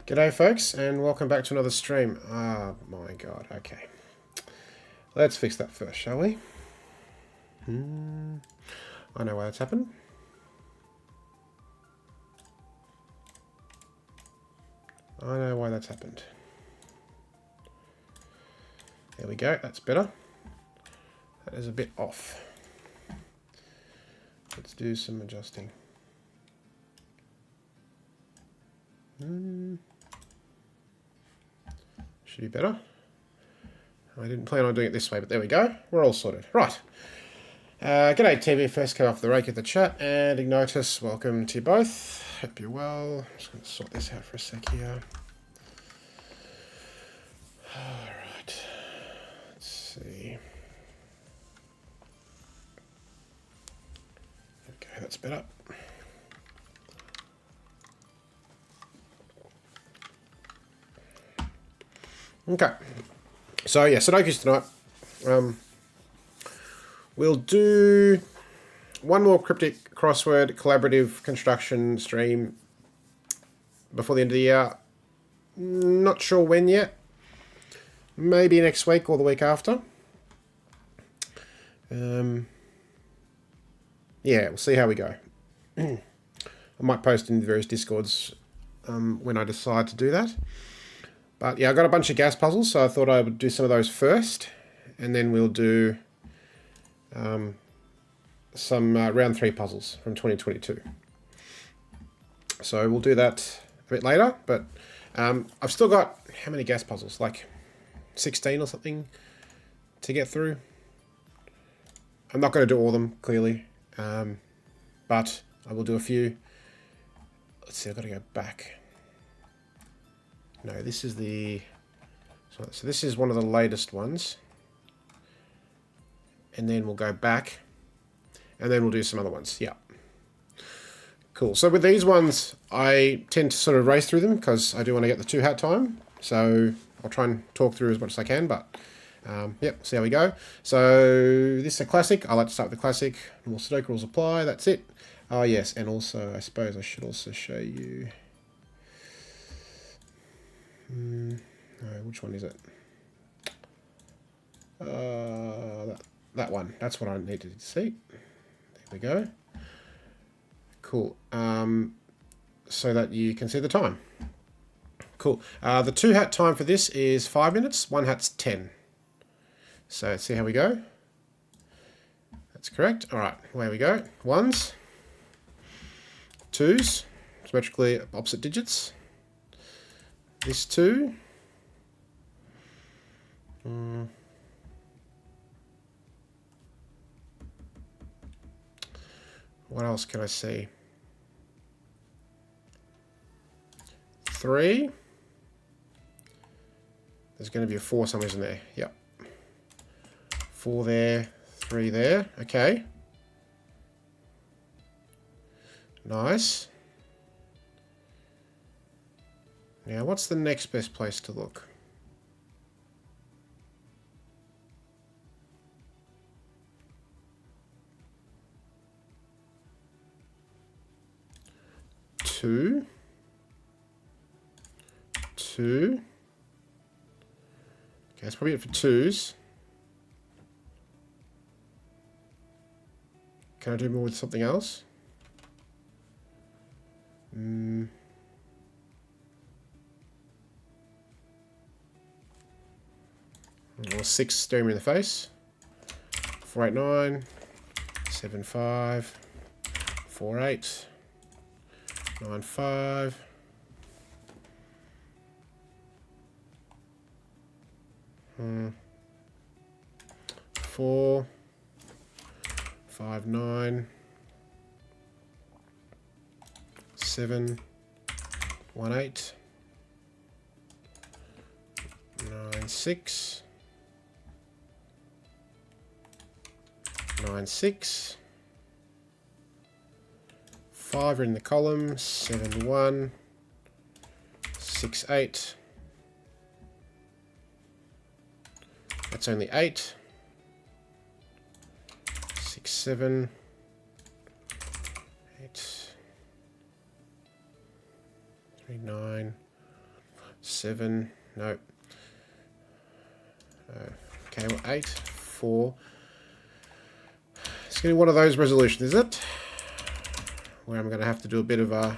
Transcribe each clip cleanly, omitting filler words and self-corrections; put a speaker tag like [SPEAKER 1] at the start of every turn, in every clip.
[SPEAKER 1] G'day folks, and welcome back to another stream. Oh my god, okay. Let's fix that first, shall we? I know why that's happened. I know why that's happened. There we go, that's better. That is a bit off. Let's do some adjusting. Should be better. I didn't plan on doing it this way, but there we go. We're all sorted. Right. G'day TV, first come off the rake at the chat, and Ignitus, welcome to you both. Hope you're well. I'm just going to sort this out for a sec here. Alright. Let's see. Okay, that's better. Okay. So yeah, Sudokus tonight. We'll do one more cryptic crossword collaborative construction stream before the end of the year. Not sure when yet. Maybe next week or the week after. Yeah, we'll see how we go. I might post in the various Discords when I decide to do that. But yeah, I got a bunch of gas puzzles, so I thought I would do some of those first, and then we'll do some round 3 puzzles from 2022. So we'll do that a bit later, but I've still got, how many gas puzzles? Like 16 or something to get through. I'm not going to do all of them, clearly, but I will do a few. Let's see, I've got to go back. No, this is the... So this is one of the latest ones. And then we'll go back. And then we'll do some other ones. Yeah. Cool. So with these ones, I tend to sort of race through them because I do want to get the 2 hat time. So I'll try and talk through as much as I can, but yep, see how we go. So this is a classic. I like to start with the classic. More Sudoku rules apply. That's it. Oh yes, and also I suppose I should also show you... no, which one is it? That one. That's what I needed to see. There we go. Cool. So that you can see the time. Cool. The 2 hat time for this is 5 minutes. 1 hat's 10. So let's see how we go. That's correct. All right, away we go. 1s, 2s, symmetrically opposite digits. This 2. What else can I see? 3. There's going to be a 4 somewhere in there. Yep. 4 there, 3 there. Okay. Nice. Now, what's the next best place to look? Two. Okay, that's probably it for 2s. Can I do more with something else? Or 6 staring me in the face. 4, 8, 9. 7, 5. 4, 8. 9, 5. 4. 5, 9. 7. 1, 8. 9, 6. 9, 6. 5 are in the column. 7, 1. 6, 8. That's only 8. 6, 7. 8. 3, 9. 7, no. Okay, well, 8, 4. It's going to be one of those resolutions, is it? Where I'm going to have to do a bit of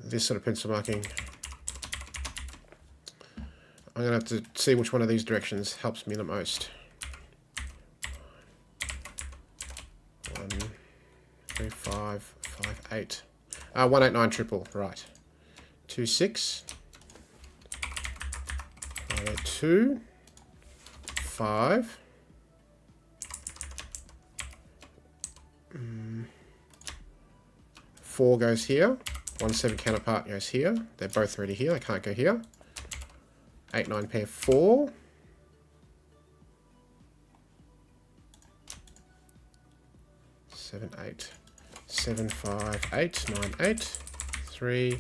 [SPEAKER 1] this sort of pencil marking. I'm going to have to see which one of these directions helps me the most. 1, 3, 5, 5, 8. 189 triple, right. 2, 6. 5, 8, 2. 5. 4 goes here. 1, 7 counterpart goes here. They're both already here. They can't go here. 8, 9 pair 4. 7, 8. 7, 5, 8, 9, 8. 3,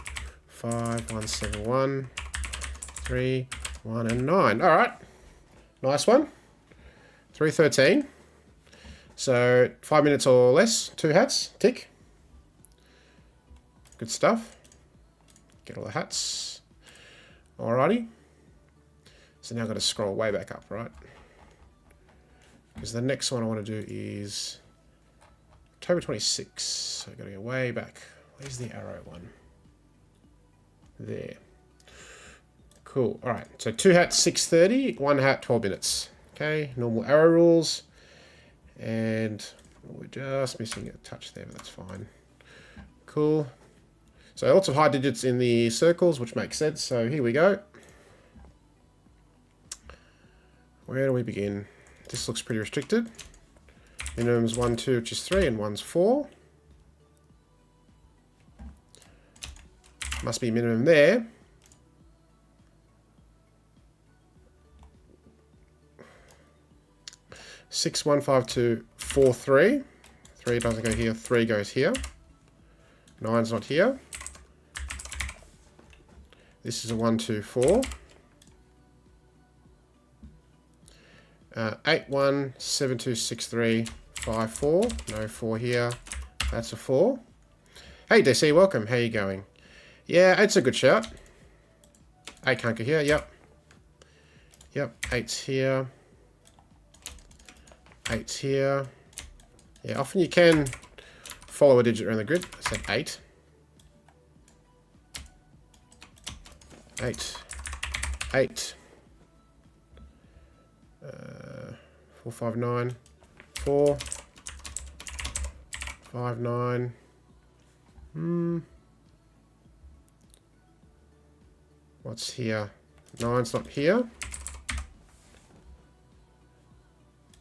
[SPEAKER 1] 5, 1, 7, 1. 3, 1, and 9. All right. Nice one. 313. So 5 minutes or less. 2 hats. Tick. Good stuff. Get all the hats. Alrighty. So now I've got to scroll way back up, right? Because the next one I want to do is October 26. So I've got to go way back. Where's the arrow one? There. Cool. Alright. So 2 hats, 6:30. 1 hat, 12 minutes. Okay. Normal arrow rules. And we're just missing a touch there, but that's fine. Cool. So lots of high digits in the circles, which makes sense. So here we go. Where do we begin? This looks pretty restricted. Minimum's 1, 2, which is 3, and 1's 4. Must be minimum there. Six, 1, 5, 2, 4, 3. 3 doesn't go here. 3 goes here. 9's not here. This is a 1, 2, 4. 8, 1, 7, 2, 6, 3, 5, 4. No 4 here. That's a 4. Hey, DC, welcome. How you going? Yeah, 8's a good shout. 8 can't go here. Yep. Yep, 8's here. 8's here. Yeah, often you can follow a digit around the grid. I said 8. 8. 8. 4, 5, 9. 4. 5, 9. What's here? 9's not here.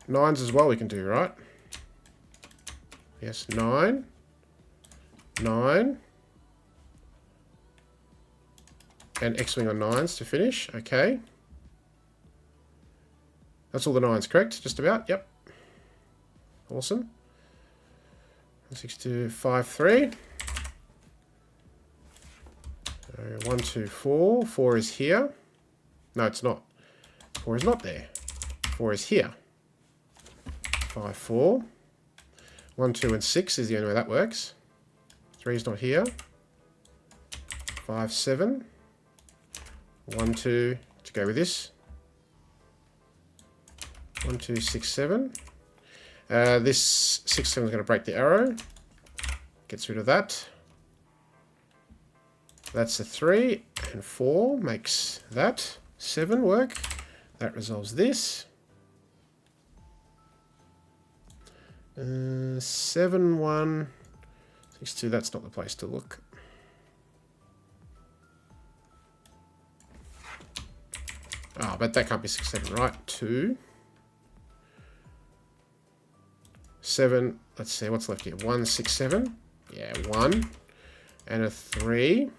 [SPEAKER 1] 9's as well we can do, right? Yes, 9. 9. And X-wing on 9's to finish. Okay. That's all the 9's, correct? Just about? Yep. Awesome. 6, 2, 5, 3. 1, 2, 4. 4 is here. No, it's not. 4 is not there. 4 is here. 5, 4. 1, 2, and 6 is the only way that works. 3 is not here. 5, 7. 1, 2 to go with this. 1, 2, 6, 7. This 6, 7 is going to break the arrow. Gets rid of that. That's a 3, and 4 makes that 7 work. That resolves this. 7, 1, 6, 2. That's not the place to look. Ah, but that can't be 6, 7, right? 2. 7. Let's see what's left here. 1, 6, 7. Yeah, 1 and a 3.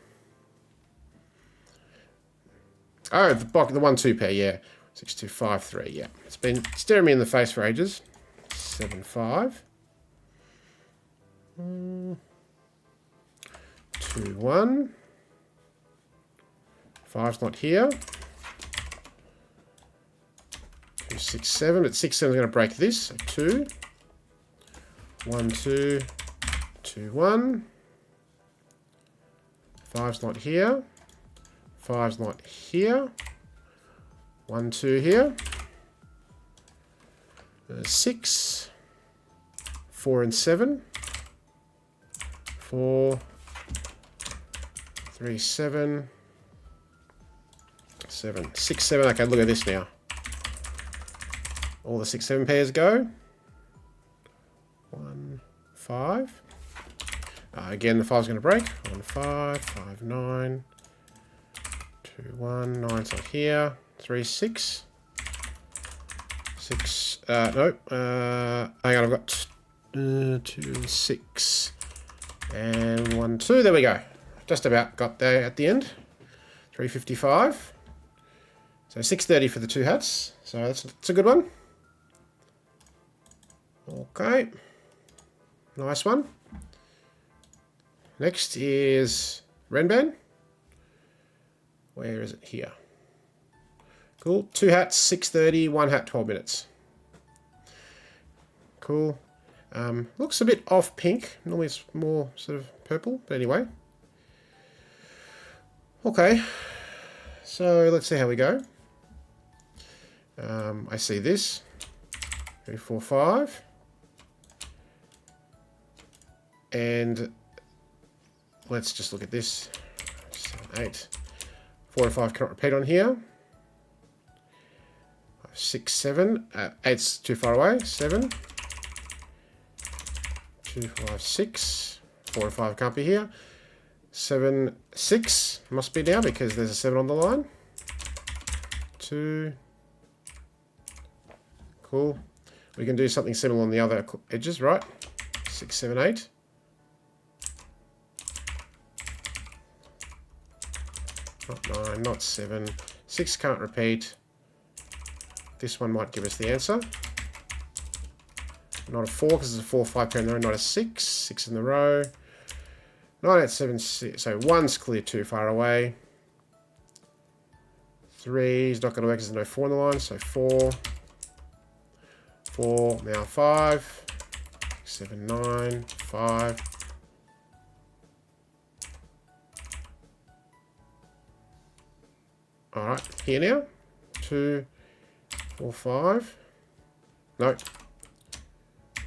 [SPEAKER 1] Oh, the 1, 2 pair. Yeah, 6, 2, 5, 3. Yeah, it's been staring me in the face for ages. 7, 5. 2, 1. 5's not here. 2, 6, 7. But 6, 7 is going to break this. So 2. 1, 2. 2, 1. 5's not here. 5's not here. 1, 2 here. 6. 4 and 7. 4. 3, 7. 7. 6, 7. Okay, look at this now. All the 6, 7 pairs go. 1, 5. Again, the 5's going to break. 1, 5. 5, 9. 2, 1. 9's not here. 3, 6. 6. Nope. Hang on, I've got 2, 6. And 1, 2. There we go. Just about got there at the end. 355. So 630 for the 2 hats. So that's a good one. Okay. Nice one. Next is Renban. Where is it? Here. Cool. 2 hats, 630. 1 hat, 12 minutes. Cool. Looks a bit off pink. Normally it's more sort of purple. But anyway. Okay. So let's see how we go. I see this. 3, 4, 5. And let's just look at this. 7, 8. 4 and 5 cannot repeat on here. 6, 7. 8's too far away. 7. 2, 5, 6. 4 and 5 can't be here. 7, 6 must be now because there's a 7 on the line. 2. Cool. We can do something similar on the other edges, right? 6, 7, 8. Not 9, not 7. 6 can't repeat. This one might give us the answer. Not a 4 because there's a 4, 5 pair in the row. Not a 6. 6 in the row. 9, 8, 7, 6. So 1's clear too far away. 3 is not going to work because there's no 4 on the line. So 4. 4. Now 5. 7, 9. 5. Alright, here now. 2, 4, 5. No.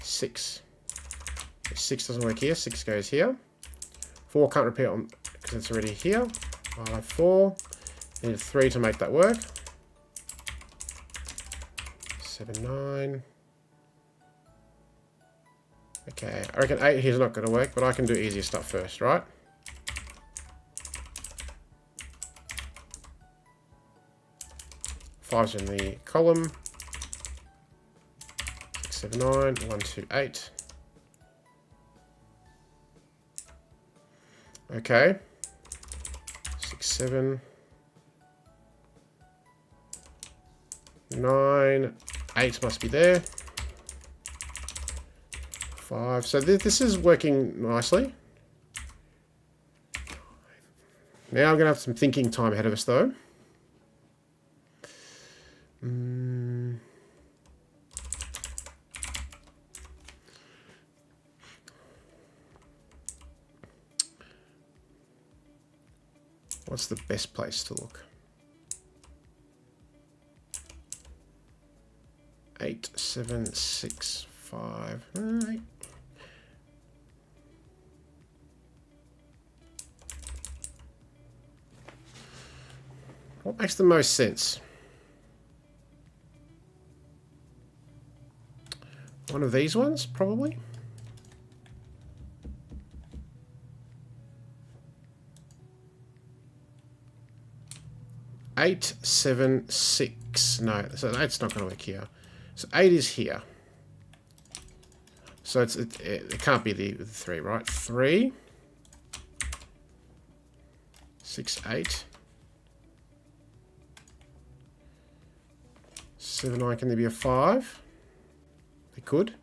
[SPEAKER 1] 6. 6 doesn't work here. 6 goes here. 4 can't repeat on because it's already here. 5, 4. Need 3 to make that work. 7, 9. Okay, I reckon 8 here's not going to work, but I can do easier stuff first, right? 5's in the column. 6, 7, 9. 1, 2, 8. Okay. 6, 7. 9. 8 must be there. 5. So this is working nicely. Now I'm going to have some thinking time ahead of us, though. What's the best place to look? 8, 7, 6, 5. 8. What makes the most sense? One of these ones, probably. Eight, 7, 6. No, so 8's not going to work here. So 8 is here. So it can't be the 3, right? 3, 6, 8. 7, 9, can there be a 5? They could.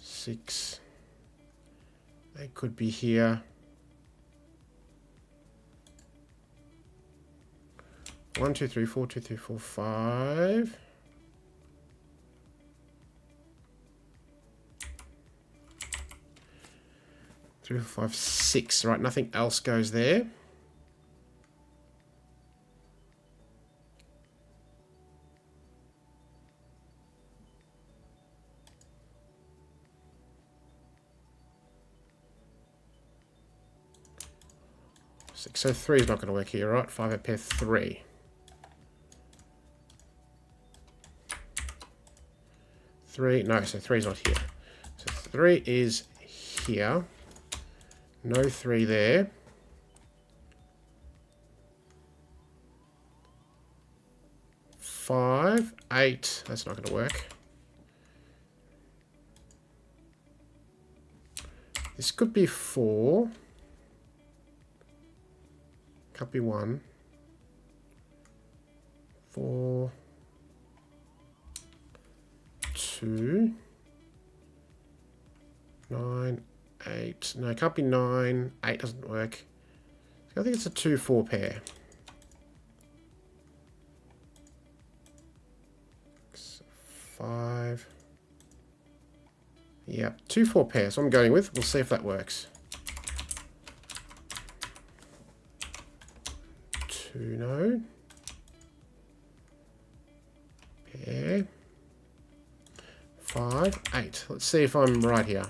[SPEAKER 1] 6. They could be here. 1, 2, 3, 4, 2, 3, 4, 5. 3, 4, 5, 6. Right, nothing else goes there. So 3 is not going to work here, right? 5 out pair 3. 3, no, so 3 is not here. So 3 is here. No 3 there. 5, 8, that's not going to work. This could be 4. Can't be 1. 4. 2. 9, 8. No, it can't be 9. 8 doesn't work. I think it's a 2-4 pair. 5. Yeah, 2-4 pair. So I'm going with. We'll see if that works. 2, no. Pair. 5, 8. Let's see if I'm right here.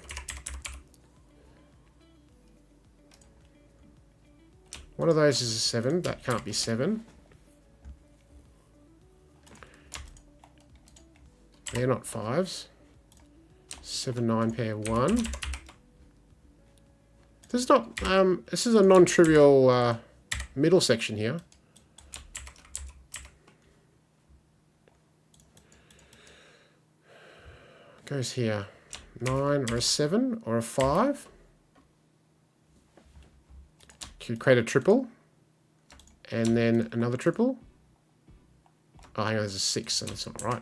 [SPEAKER 1] One of those is a 7. That can't be 7. They're not 5s. 7, 9 pair 1. This is not. This is a non-trivial middle section here. Goes here. 9 or a 7 or a 5. Could create a triple. And then another triple. Oh, hang on, there's a 6, so that's not right.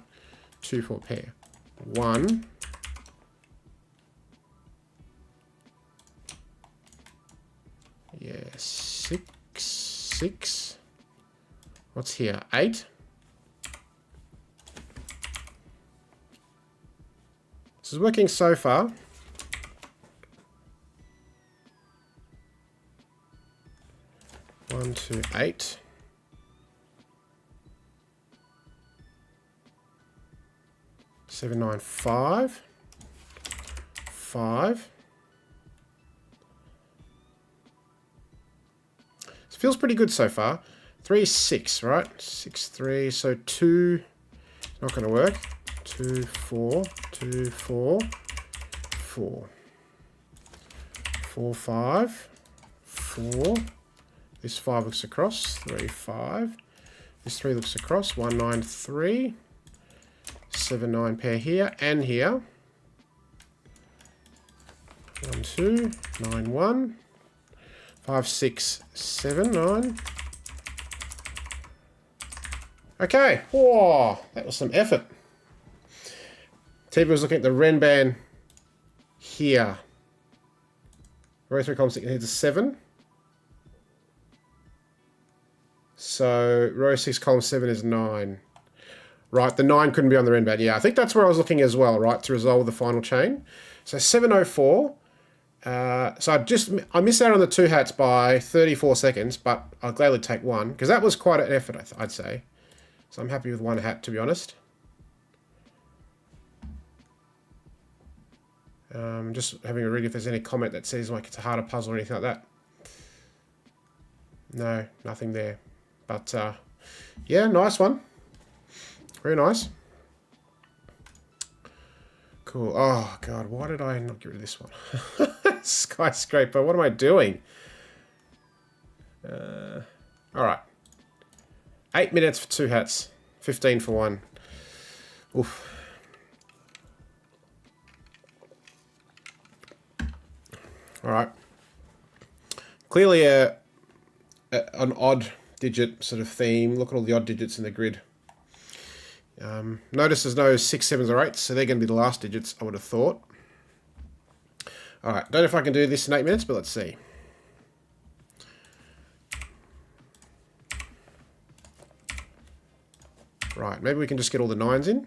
[SPEAKER 1] 2-4 pair. 1. Yeah, 6. 6. What's here? 8. This is working so far. One, 2, 8. 7, 9, 5. 5. This feels pretty good so far. 3, 6, right? 6, 3. So 2. Not going to work. 2, 4. 2, 4. 4. 4, 5. 4. This 5 looks across. 3, 5. This 3 looks across. 1, 9, 3. 7, 9 pair here and here. 1, 2. 9, 1. 5, 6, 7, 9. Okay. Whoa, that was some effort. TV was looking at the Renban here. Row 3 column 6 here's a 7. So row 6 column 7 is 9. Right, the 9 couldn't be on the Renban. Yeah, I think that's where I was looking as well, right, to resolve the final chain. So 704. So I missed out on the 2 hats by 34 seconds, but I'll gladly take 1, because that was quite an effort, I'd say. So I'm happy with 1 hat, to be honest. Just having a read if there's any comment that says like it's a harder puzzle or anything like that. No, nothing there. But yeah, nice one. Very nice. Cool. Oh god, why did I not get rid of this one? Skyscraper, what am I doing? Alright. 8 minutes for 2 hats. 15 for 1. Oof. Alright. Clearly an odd digit sort of theme. Look at all the odd digits in the grid. Notice there's no 6, 7s or 8s, so they're going to be the last digits, I would have thought. Alright, don't know if I can do this in 8 minutes, but let's see. Right, maybe we can just get all the 9s in.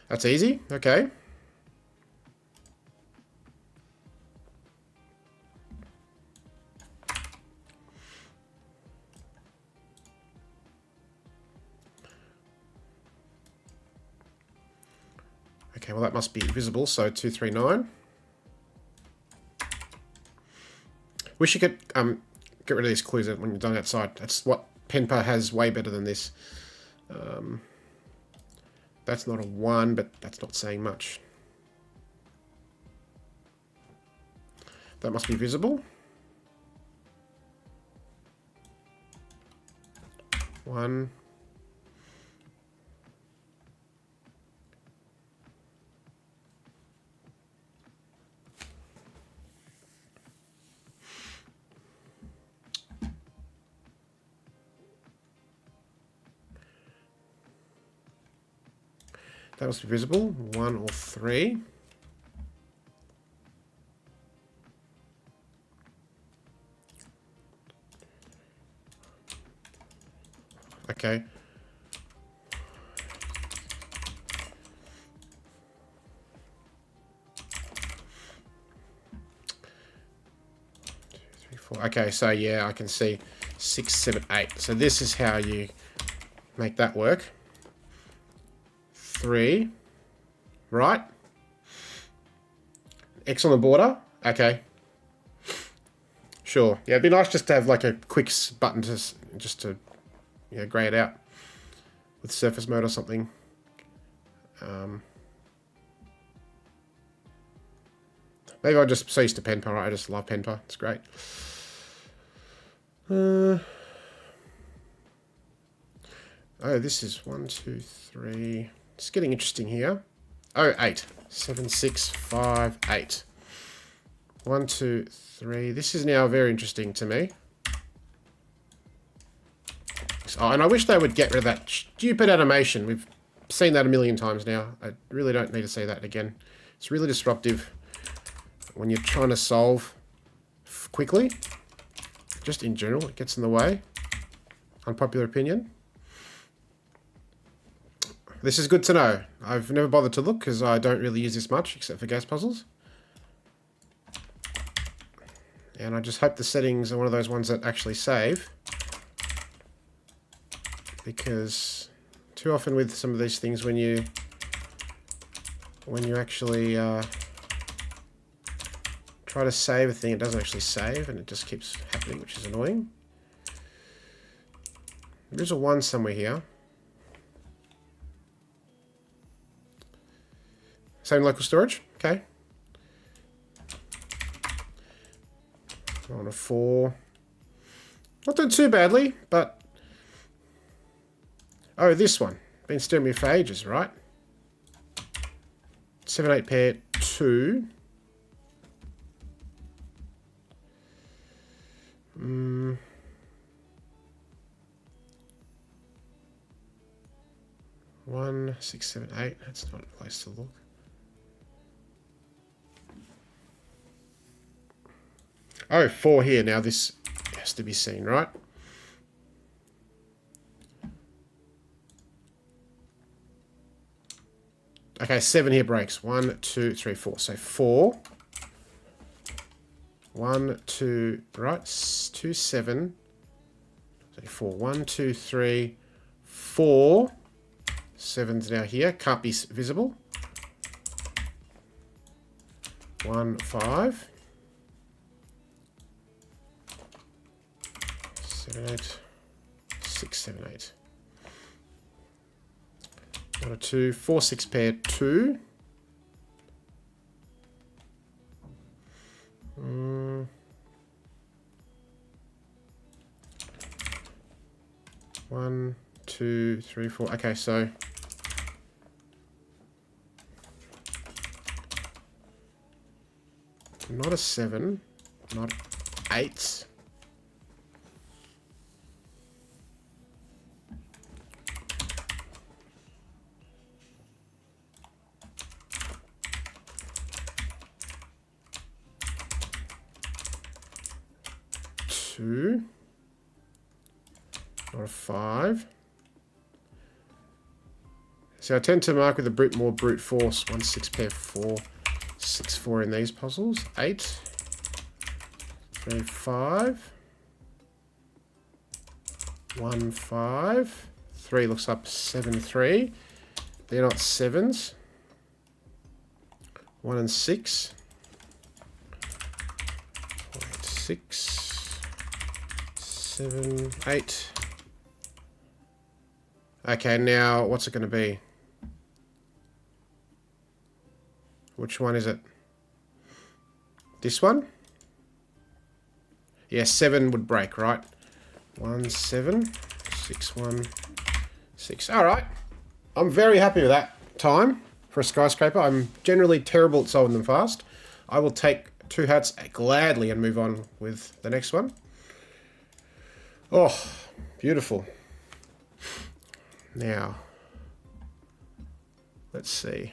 [SPEAKER 1] That's easy, okay. Okay, well that must be visible, so 239. Wish you could get rid of these clues when you're done outside. That's what Penpa has way better than this. That's not a 1, but that's not saying much. That must be visible. 1. That must be visible. 1 or 3. Okay. 2, 3, 4. Okay, so yeah, I can see 6, 7, 8. So this is how you make that work. 3. Right. X on the border. Okay. Sure. Yeah, it'd be nice just to have like a quick button to just to, you know, grey it out with surface mode or something. Maybe I'll just so used to Penpa, right? I just love Penpa. It's great. Oh, this is 1, 2, 3. It's getting interesting here. Oh, 8. 7, 6, 5, 8. 1, 2, 3. This is now very interesting to me. Oh, and I wish they would get rid of that stupid animation. We've seen that a million times now. I really don't need to see that again. It's really disruptive when you're trying to solve quickly. Just in general, it gets in the way. Unpopular opinion. This is good to know. I've never bothered to look because I don't really use this much except for gas puzzles. And I just hope the settings are one of those ones that actually save. Because too often with some of these things when you actually try to save a thing, it doesn't actually save and it just keeps happening, which is annoying. There's a 1 somewhere here. Same local storage, okay. On a 4. Not doing too badly, but... Oh, this one. Been staring me for ages, right? 7, 8 pair, 2. One, 6, 7, 8. That's not a place to look. Oh, 4 here. Now this has to be seen, right? Okay, 7 here breaks. 1, 2, 3, 4. So 4. 1, 2, right? 2, 7. So 4. 1, 2, 3, 4. 7's now here. Can't be visible. 1, 5. 7, 8. 6, 7, 8. 1 or 2. 4, 6 pair, 2. One, 2, 3, 4. Okay, so not a 7, not 8. Not a 5. So I tend to mark with a more brute force. 1, 6 pair, 4, 6, 4 in these puzzles. 8, 3, 5, 1, 5. 3 looks up 7, 3. They're not 7s. 1 and 6. 6, 7, 8. Okay, now what's it going to be? Which one is it? This one? Yeah, 7 would break, right? 1, 7, 6, 1, 6. All right. I'm very happy with that time for a skyscraper. I'm generally terrible at solving them fast. I will take 2 hats gladly and move on with the next one. Oh, beautiful. Now, let's see.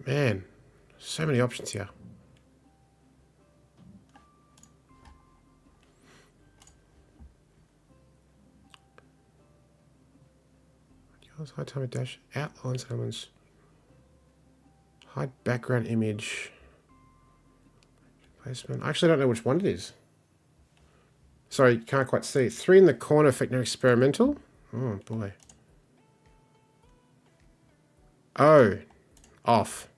[SPEAKER 1] Man, so many options here. Hide time dash, outlines, elements, hide background image, placement. I actually don't know which one it is. Sorry, can't quite see. 3 in the corner effect, no experimental. Oh boy. Oh, off.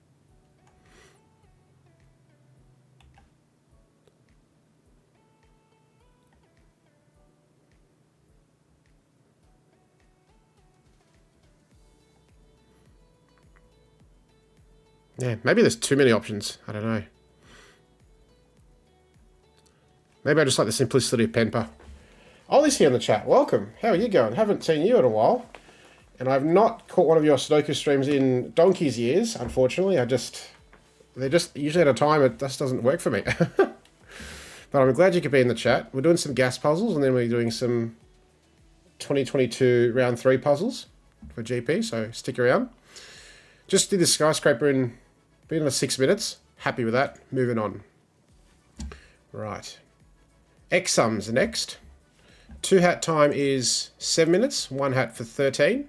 [SPEAKER 1] Yeah, maybe there's too many options. I don't know. Maybe I just like the simplicity of Penpa. Ollie's here in the chat. Welcome. How are you going? Haven't seen you in a while. And I've not caught one of your Sudoku streams in donkey's years, unfortunately. They're just usually at a time it just doesn't work for me. But I'm glad you could be in the chat. We're doing some gas puzzles, and then we're doing some 2022 round 3 puzzles for GP, so stick around. Just did the skyscraper in been on 6 minutes. Happy with that. Moving on. Right. X sums next. 2 hat time is 7 minutes. 1 hat for 13.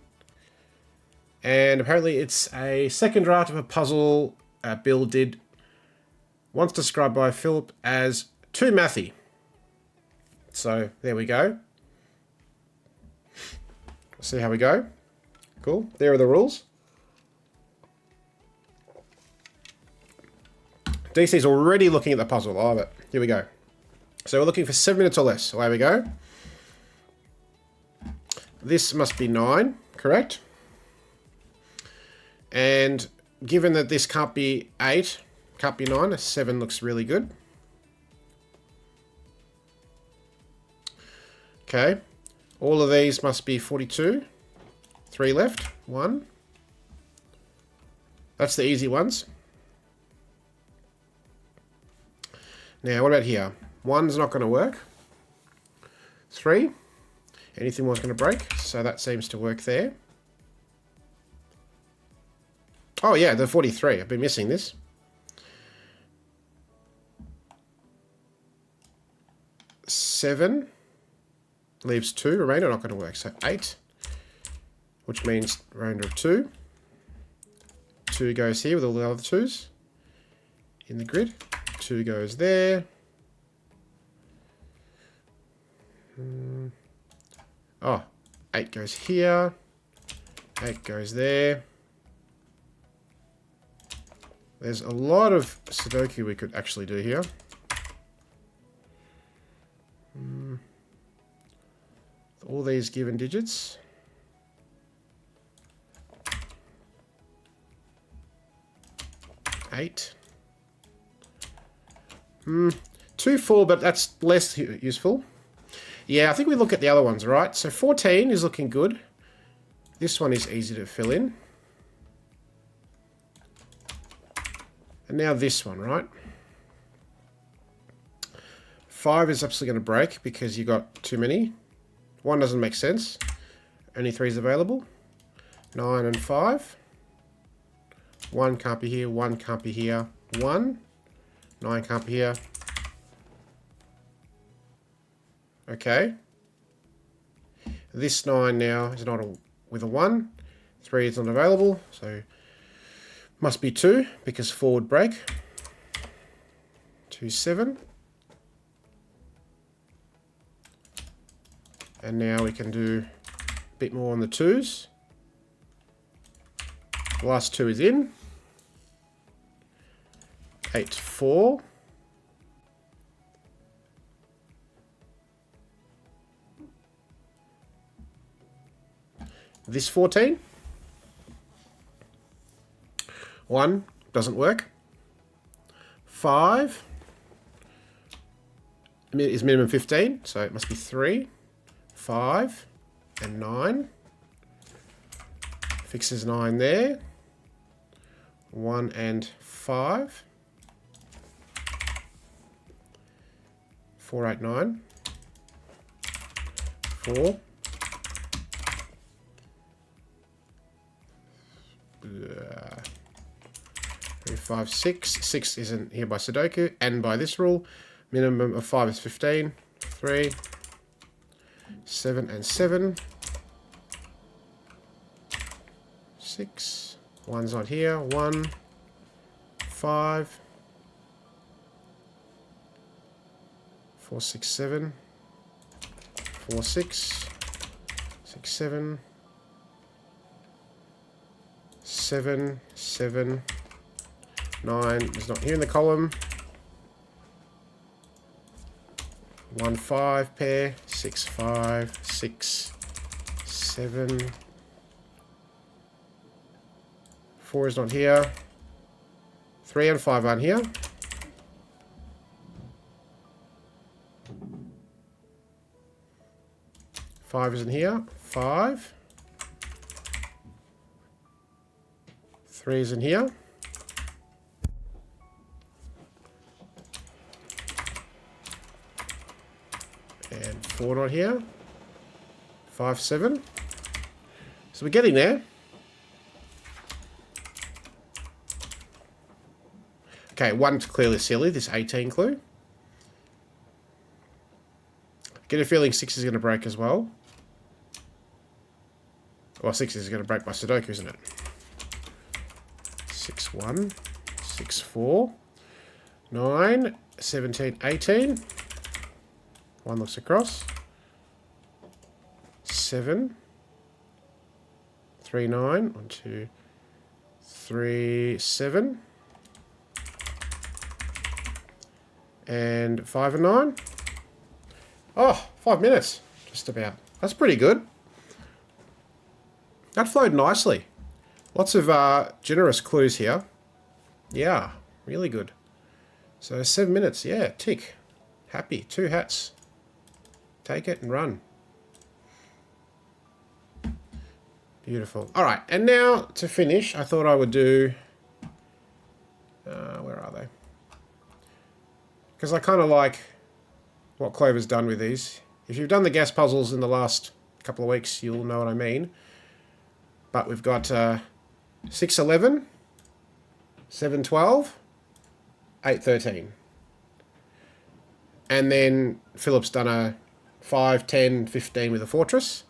[SPEAKER 1] And apparently it's a second draft of a puzzle Bill did. Once described by Philip as too mathy. So there we go. Let's see how we go. Cool. There are the rules. DC's already looking at the puzzle. I love it. Here we go. So we're looking for 7 minutes or less. Away we go. This must be 9, correct? And given that this can't be 8, can't be 9, a 7 looks really good. Okay. All of these must be 42. 3 left. 1. That's the easy ones. Now, what about here? 1's not going to work. 3. Anything more is going to break, so that seems to work there. Oh yeah, the 43. I've been missing this. 7 leaves 2. Remainder not going to work, so 8, which means remainder of 2. 2 goes here with all the other 2s in the grid. 2 goes there. Oh, 8 goes here. 8 goes there. There's a lot of Sudoku we could actually do here. All these given digits. Eight. 2, 4, but that's less useful. Yeah, I think we look at the other ones, right? So 14 is looking good. This one is easy to fill in. And now this one, right? 5 is absolutely going to break because you got too many. 1 doesn't make sense. Only 3 is available. 9 and 5. 1 can't be here. 1 can't be here. 1. 9 can't be here. Okay. This 9 now is not with a 1. 3 is not available, so must be 2 because 4 would break. 2, 7. And now we can do a bit more on the 2s. The last 2 is in. 8, 4. This 14. 1 doesn't work. 5 is minimum 15, so it must be 3, 5, and 9. Fixes 9 there. 1 and 5. 4, 8, 9. 4. 3, 5, 6. 6 isn't here by Sudoku, and by this rule, minimum of 5 is 15. 3, 7, and 7. 6. 1's not here. 1, 5. 4, 6, 7. 4, 6. 6, 7. 7, 7. 9 is not here in the column. 1, 5 pair. 6, 5. 6, 7. 4 is not here. 3 and 5 aren't here. 5 isn't here. 5. 3 isn't here. And 4 not here. 5, 7. So we're getting there. Okay, 1's clearly silly, this 18 clue. Get a feeling 6 is going to break as well. Well, 6 is going to break by Sudoku, isn't it? 6, 1. 6, 4. 9. 17, 18. 1 looks across. 7. 3, 9. 1, 2, 3, 7. And 5 and 9. Oh, 5 minutes. Just about. That's pretty good. That flowed nicely. Lots of generous clues here. Yeah, really good. So 7 minutes. Yeah, tick. Happy. 2 hats. Take it and run. Beautiful. All right, and now to finish, I thought I would do... where are they? Because I kind of like what Clover's done with these. If you've done the gas puzzles in the last couple of weeks, you'll know what I mean. But we've got 6, 11, 7, 12, 8, 13. And then Philip's done a 5, 10, 15 with a fortress.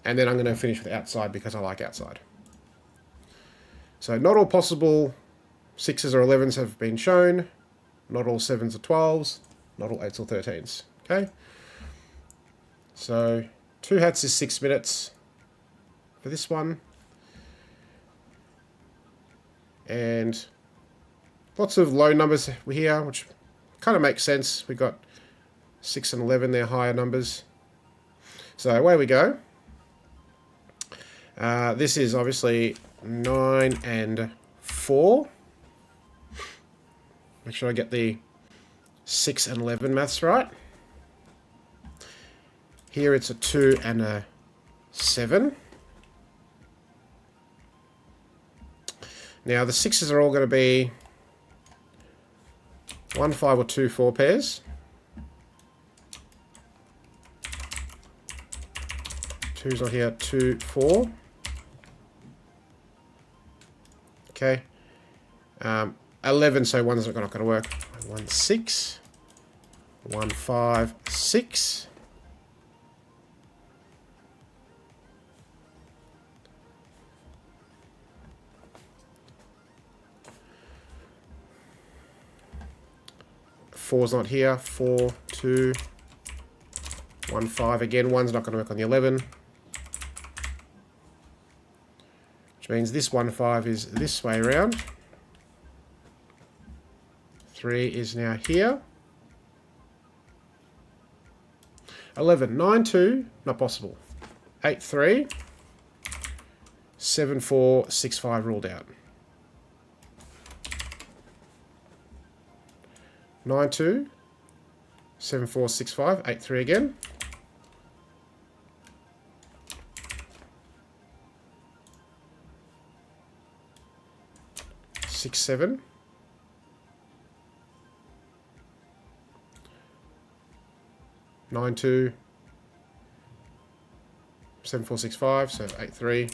[SPEAKER 1] And then I'm going to finish with outside because I like outside. So not all possible 6s or 11s have been shown. Not all 7s or 12s. Not all 8s or 13s. Okay? So 2 hats is 6 minutes for this one. And lots of low numbers here, which kind of makes sense. We've got 6 and 11, they're higher numbers. So away we go. This is obviously 9 and 4. Make sure I get the 6 and 11 maths right. Here it's a 2 and a 7. Now the 6s are all going to be 1, 5 or 2, 4 pairs. 2's not here, 2, 4. Okay. 11, so 1's not going to work. 1 6, 1 5 6, 4's not here, 4 2, 1 5 again, 1's not going to work on the 11, which means this 1 5 is this way around. 3 is now here. 11, 9 2, not possible. 8 3, 7 4, 6 5 ruled out. 9 2, 7 4, 6 5, 8 3 again. 6 7. 9 2, 7 4 6 5, so 8 3,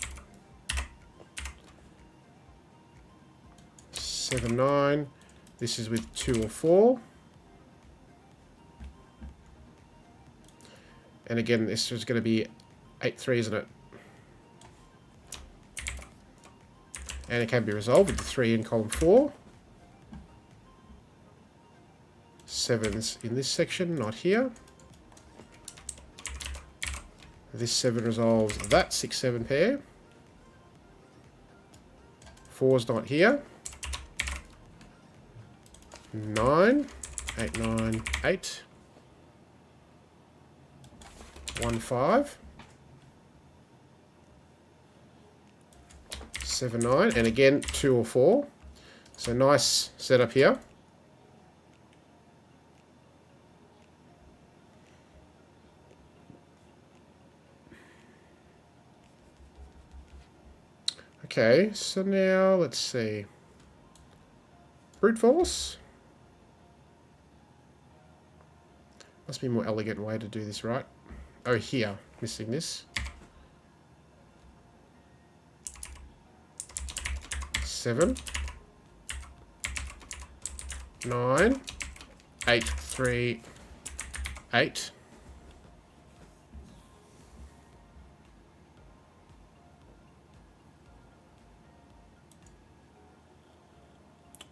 [SPEAKER 1] 7 9. This is with 2 or 4. And again, this is going to be 8 3, isn't it? And it can be resolved with the 3 in column 4. 7's in this section, not here. This 7 resolves that 6 7 pair. 4's not here. 9, 8 9, 8. 1 5. 7 9, and again 2 or 4. So nice setup here. Okay, so now let's see. Brute force. Must be a more elegant way to do this, right? Oh, here, missing this. 7, 9, 8 3, 8.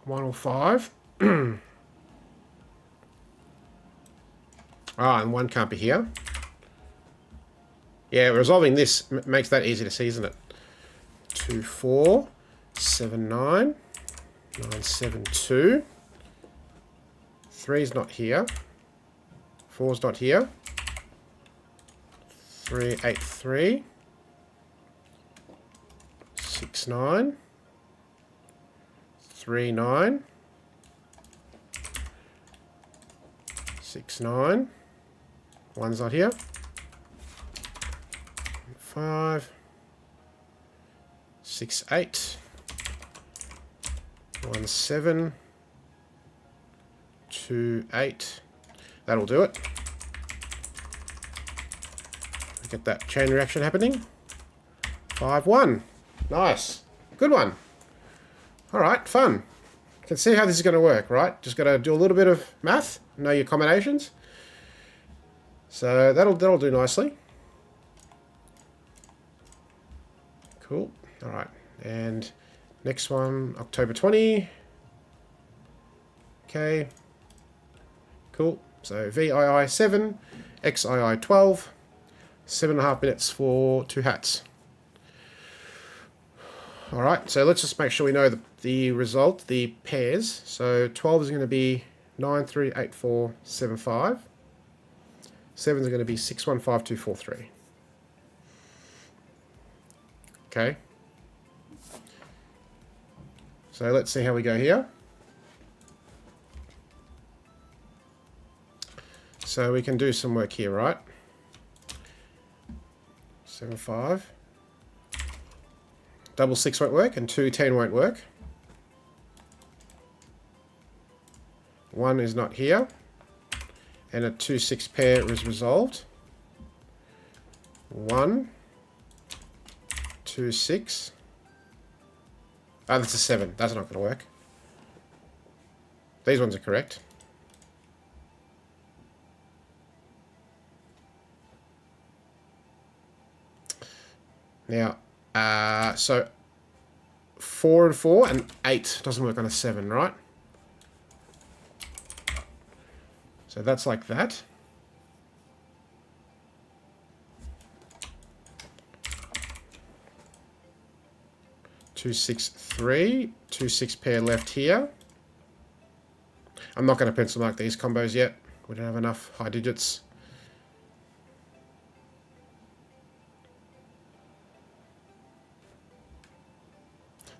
[SPEAKER 1] 1 or 5. And 1 can't be here. Yeah, resolving this makes that easy to see, isn't it? 2 4, 7 9, 9 7 2. 3's not here. 4's not here. 3 8 3. 6 9. 3 9. 6 9. 1's not here. 5. 6 8. 1 7. 2 8. That'll do it. Get that chain reaction happening. 5 1. Nice. Good one. Alright, fun. You can see how this is going to work, right? Just got to do a little bit of math, know your combinations. So that'll do nicely. Cool. Alright, and next one, October 20. Okay. Cool. So VII 7, XII 12, 7.5 minutes for 2 hats. Alright, so let's just make sure we know the result, the pairs. So 12 is going to be 9 3 8 4 7 5. 7 is going to be 6 1 5 2 4 3. Okay. So let's see how we go here. So we can do some work here, right? 7 5. Double 6 won't work, and 2 10 won't work. 1 is not here, and a 2 6 pair is resolved. 1 2 6. Oh, that's a 7. That's not going to work. These ones are correct. Now, so 4 and 4 and 8 doesn't work on a 7, right? So that's like that. Two, 6, 3. 2, 6 pair left here. I'm not going to pencil mark these combos yet. We don't have enough high digits.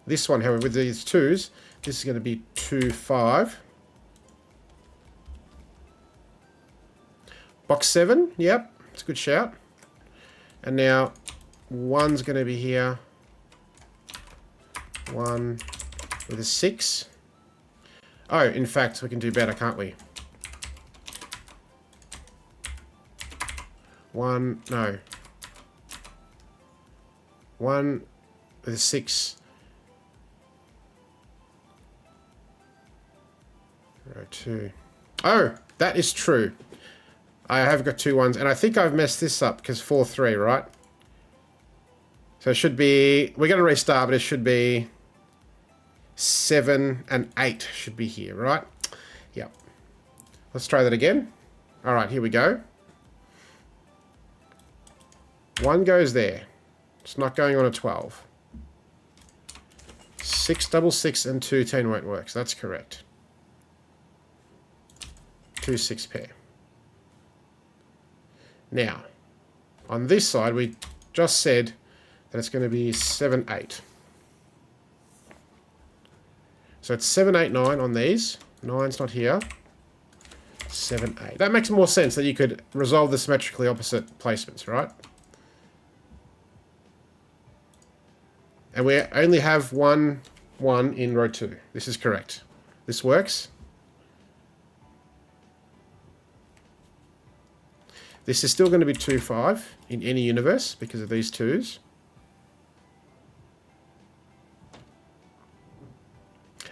[SPEAKER 1] This one, however, with these 2s, this is going to be 2, 5. Box 7, yep, it's a good shout. And now 1's going to be here. 1 with a 6. Oh, in fact, we can do better, can't we? 1, no. 1 with a 6. Row 2. Oh, that is true. I have got 2 1s, and I think I've messed this up because 4, 3, right? So it should be, we're going to restart, but it should be 7 and 8 should be here, right? Yep. Let's try that again. All right, here we go. 1 goes there. It's not going on a 12. 6, double 6, and 2, 10 won't work, so that's correct. 2, 6 pair. Now, on this side, we just said that it's going to be 7, 8. So it's 7, 8, 9 on these. 9's not here. 7, 8. That makes more sense that you could resolve the symmetrically opposite placements, right? And we only have 1, 1 in row 2. This is correct. This works. This is still going to be 2, 5 in any universe because of these 2s.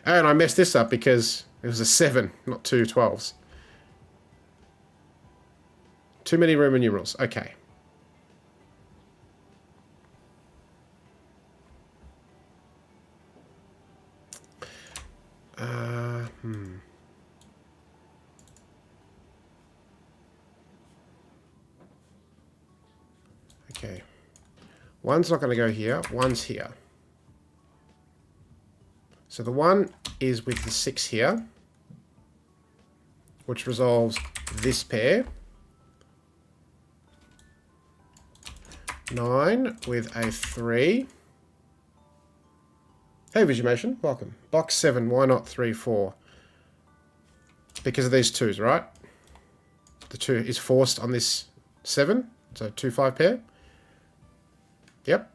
[SPEAKER 1] And I messed this up because it was a 7, not 2 12s. Too many Roman numerals. Okay. Okay. 1's not going to go here. 1's here. So the 1 is with the 6 here, which resolves this pair. 9 with a 3. Hey, Visimation, welcome. Box 7, why not 3, 4? Because of these 2s, right? The 2 is forced on this 7, so 2, 5 pair. Yep.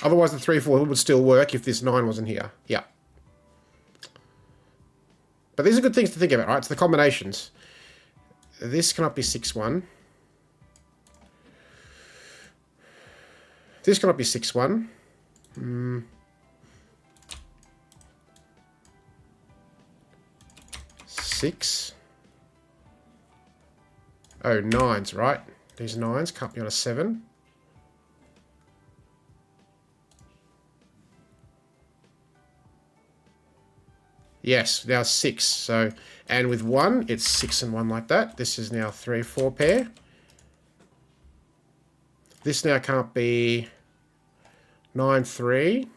[SPEAKER 1] Otherwise, the 3, 4 would still work if this 9 wasn't here. Yeah. But these are good things to think about, right? It's the combinations. This cannot be 6, 1. This cannot be 6, 1. 6. Oh, 9s, right? These 9s can't be on a 7. Yes, now 6. So, and with 1, it's 6 and 1 like that. This is now 3, 4 pair. This now can't be 9, 3.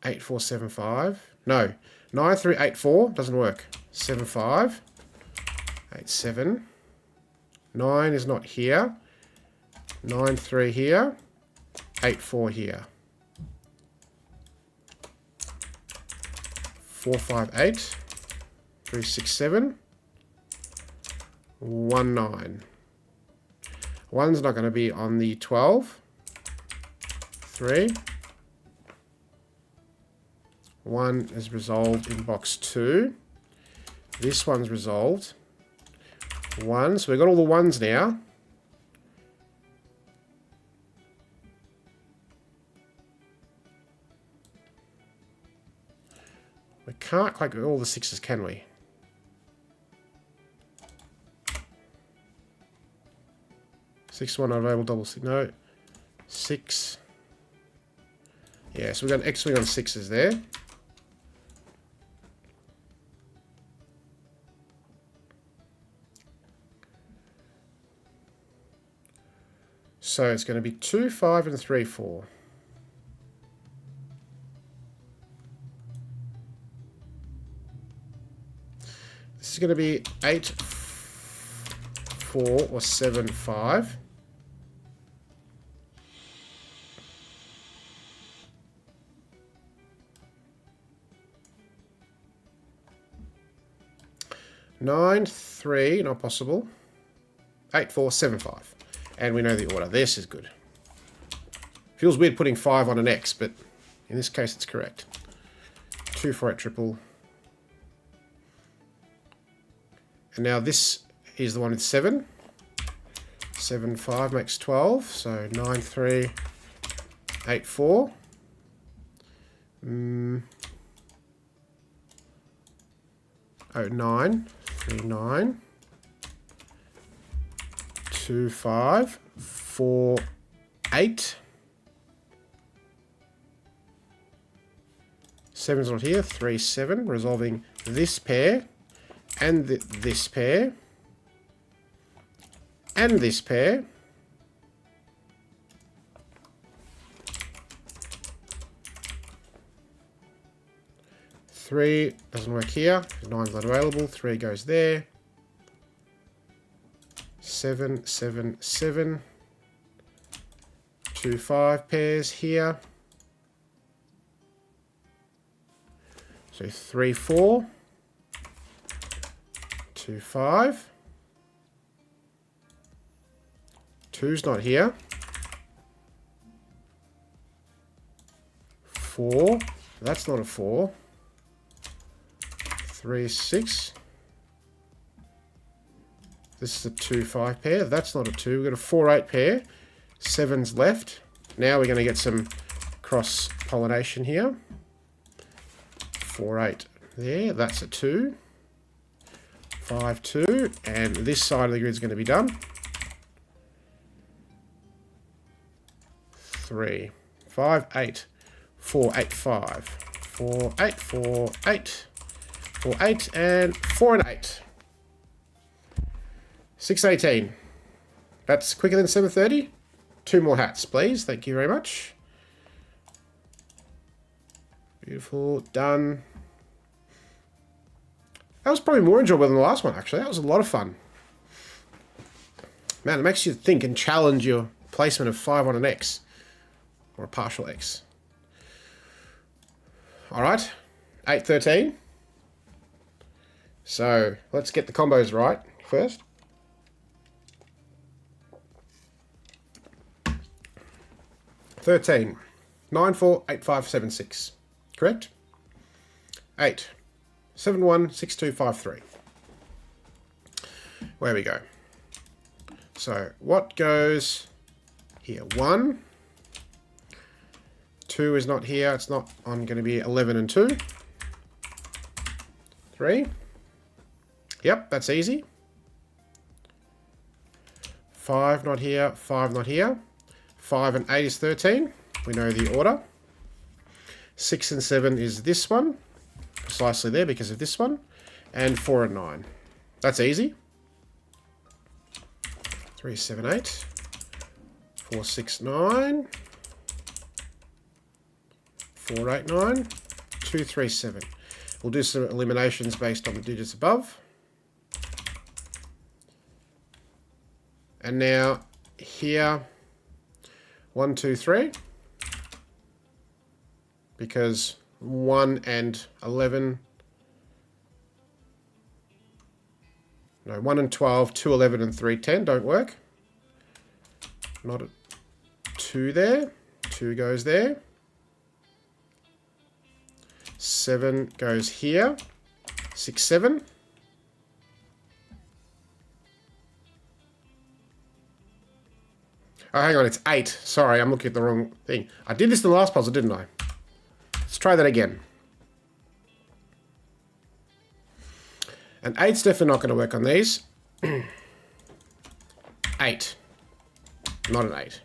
[SPEAKER 1] 8, 4, 7, 5. No, 9, 3, 8, 4 doesn't work. 7, 5. 8, 7. 9 is not here. 9, 3 here. 8, 4 here. 4, 5, 8. 3, 6, 7. 1, 9. 1's not going to be on the 12. 3. 1 is resolved in box 2. This one's resolved. 1. So we've got all the 1s now. We can't quite get all the 6s, can we? 6, 1 not available, double 6, no. 6. Yeah, so we've got an X-wing on 6s there. So it's going to be 2, 5, and 3, 4. This is going to be 8, 4, or 7, 5. Nine, 3, not possible. 8, 4, 7, 5. And we know the order. This is good. Feels weird putting 5 on an X, but in this case it's correct. 2, 4, 8, triple. And now this is the one with 7. 7, 5 makes 12. So 9, 3, 8, 4. 9, 3, 9. 2, 5, 4, 8. 7's not here. 3, 7. Resolving this pair. And this pair. And this pair. Three doesn't work here. 9's not available. 3 goes there. 7, 7, 7. 2, 5 pairs here. So 3, 4. 2, 5. 2's not here. 4. That's not a 4. 3, 6. This is a 2, 5 pair. That's not a 2. We've got a 4, 8 pair. 7's left. Now we're going to get some cross-pollination here. 4, 8 there. That's a 2. 5, 2. And this side of the grid is going to be done. 3, 5, 8. 4, 8, 5. 4, 8, 4, 8. 4, 8, and 4 and 8. 6:18. That's quicker than 7:30. 2 more hats, please. Thank you very much. Beautiful. Done. That was probably more enjoyable than the last one, actually. That was a lot of fun. Man, it makes you think and challenge your placement of 5 on an X. Or a partial X. Alright. 8:13. So, let's get the combos right first. 13. 9, 4, 8, 5, 7, 6. Correct? 8. 7, 1, 6, 2, 5, 3. Where we go. So, what goes here? 1. 2 is not here. It's not on going to be 11 and 2. 3. Yep, that's easy. 5 not here. 5 not here. 5 and 8 is 13. We know the order. 6 and 7 is this one. Precisely there because of this one. And 4 and 9. That's easy. 3, 7, 8. 4, 6, 9. 4, 8, 9. 2, 3, 7. We'll do some eliminations based on the digits above. And now here, 1, 2, 3. Because 1 and 11. No, 1 and 12, 2, 11, and 3, 10 don't work. Not a 2 there. 2 goes there. 7 goes here. 6, 7. Oh, hang on, it's 8. Sorry, I'm looking at the wrong thing. I did this in the last puzzle, didn't I? Let's try that again. And 8's definitely not going to work on these. 8. Not an 8.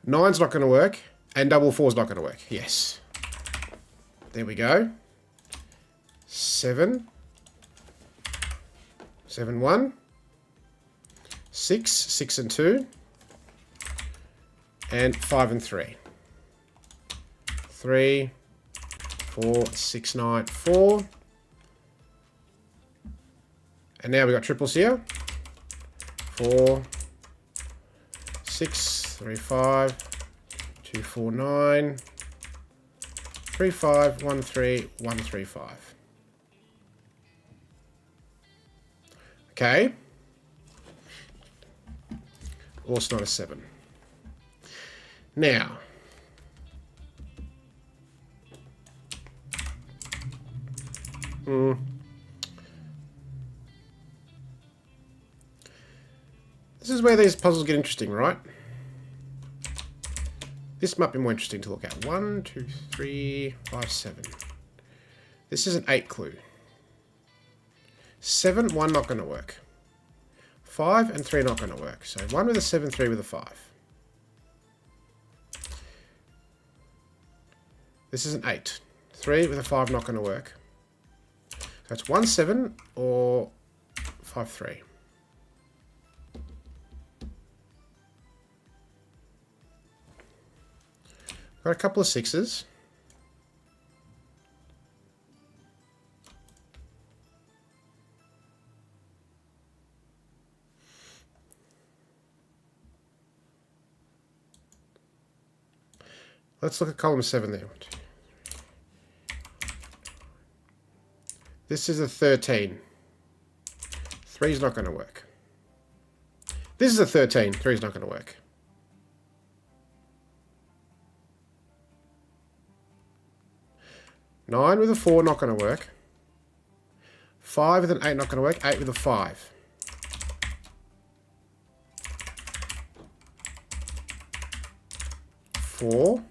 [SPEAKER 1] 9's not going to work. And double 4's not going to work. Yes. There we go. 7. 7, 1. 6. 6 and 2. And 5 and 3. 3. 4, 6, 9, 4. And now we've got triples here. 4, 6, 3, 5, 2, 4, 9, 3, 5, 1, 3, 1, 3, 5. Okay. Also not a 7. Now, this is where these puzzles get interesting, right? This might be more interesting to look at. 1, 2, 3, 5, 7. This is an 8 clue. 7, 1 not going to work. 5 and 3 not going to work. So 1 with a 7, 3 with a 5. This is an 8. 3 with a 5 not going to work. So it's 1, 7 or 5, 3. Got a couple of 6s. Let's look at column 7 there. This is a 13. 3 is not going to work. This is a 13. 3 is not going to work. Nine with a 4, not going to work. 5 with an 8, not going to work. 8 with a 5. Four.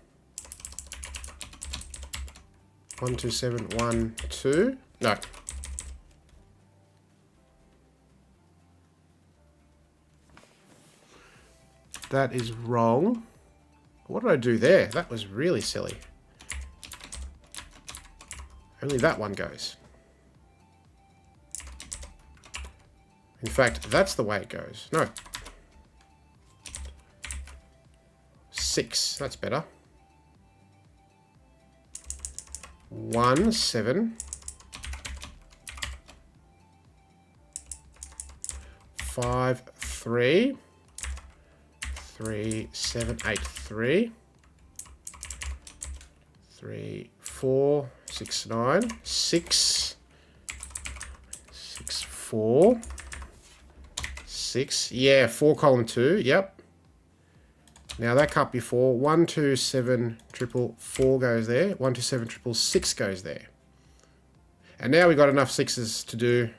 [SPEAKER 1] 1, 2, 7, 1, 2. No. That is wrong. What did I do there? That was really silly. Only that one goes. In fact, that's the way it goes. No. 6. That's better. 1, 7. 5, 3. 3, 7, 8, 3. 3, 4, 6, 9. 6. 6, 4. 6. Yeah, 4 column 2. Yep. Now that can't be 4. 1, 2, 7, triple 4 goes there. 1, 2, 7, triple 6 goes there. And now we've got enough 6s to do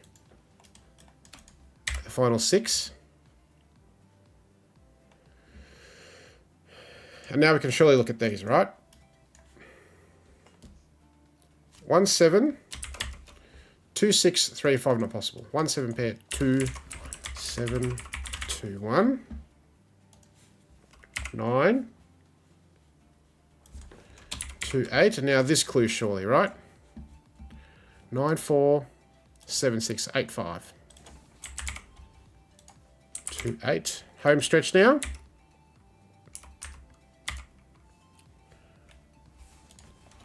[SPEAKER 1] the final 6. And now we can surely look at these, right? 1, 7, 2, 6, 3, 5, not possible. 1, 7 pair, 2, 7, 2, 1. 9, 2, 8, and now this clue surely, right? 9, 4, 7, 6, 8, 5. 2, 8. Home stretch now.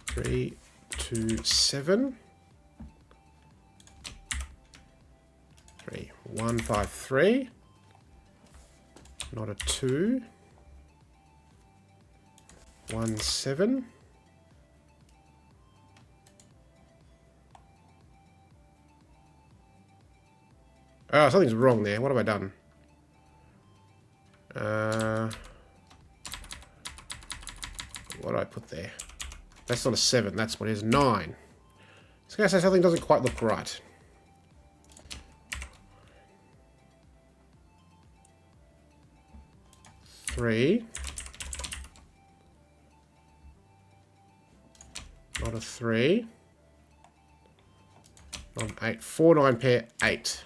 [SPEAKER 1] 3, 2, 7. 3, 1, 5, 3. Not a 2. 1, 7. Oh, something's wrong there. What have I done? What did I put there? That's not a 7. That's what it is. 9. I was going to say something doesn't quite look right. Three. Not a 3. Not an 8. 4, 9 pair, 8.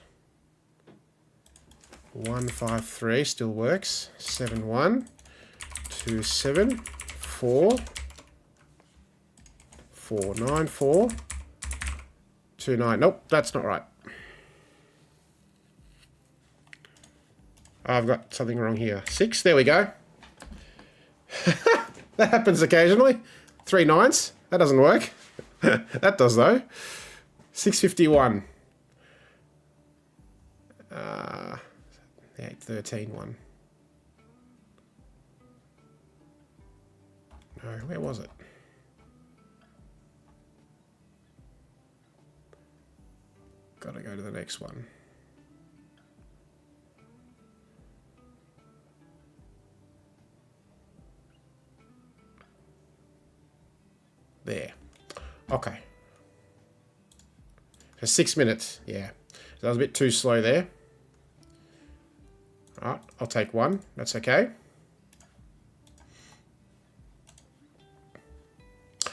[SPEAKER 1] 153 still works. 71, 27, 4, 494, 29. Nope, that's not right. I've got something wrong here. 6, there we go. That happens occasionally. 3 9s, that doesn't work. That does though. 651. The 813 one. No, where was it? Gotta go to the next one. There. Okay. For 6 minutes, yeah. That was a bit too slow there. Alright, I'll take 1. That's okay.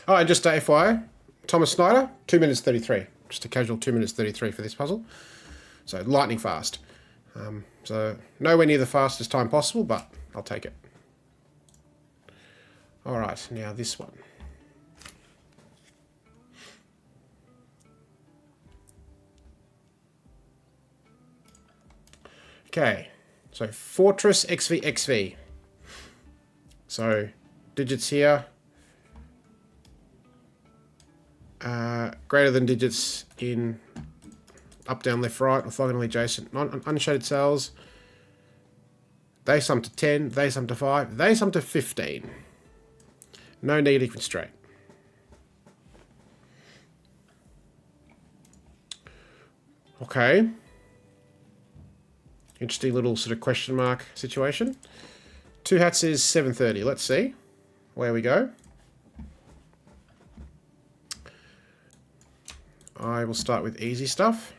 [SPEAKER 1] Oh, and just FYI, Thomas Snyder, 2 minutes 33. Just a casual 2 minutes 33 for this puzzle. So lightning fast. So nowhere near the fastest time possible, but I'll take it. Alright, now this one. Okay, so Fortress XV. So digits here. Greater than digits in up, down, left, right, orthogonally adjacent, unshaded cells. They sum to 10, they sum to 5, they sum to 15. No negative constraint. Okay. Interesting little sort of question mark situation. 2 hats is 730. Let's see where we go. I will start with easy stuff.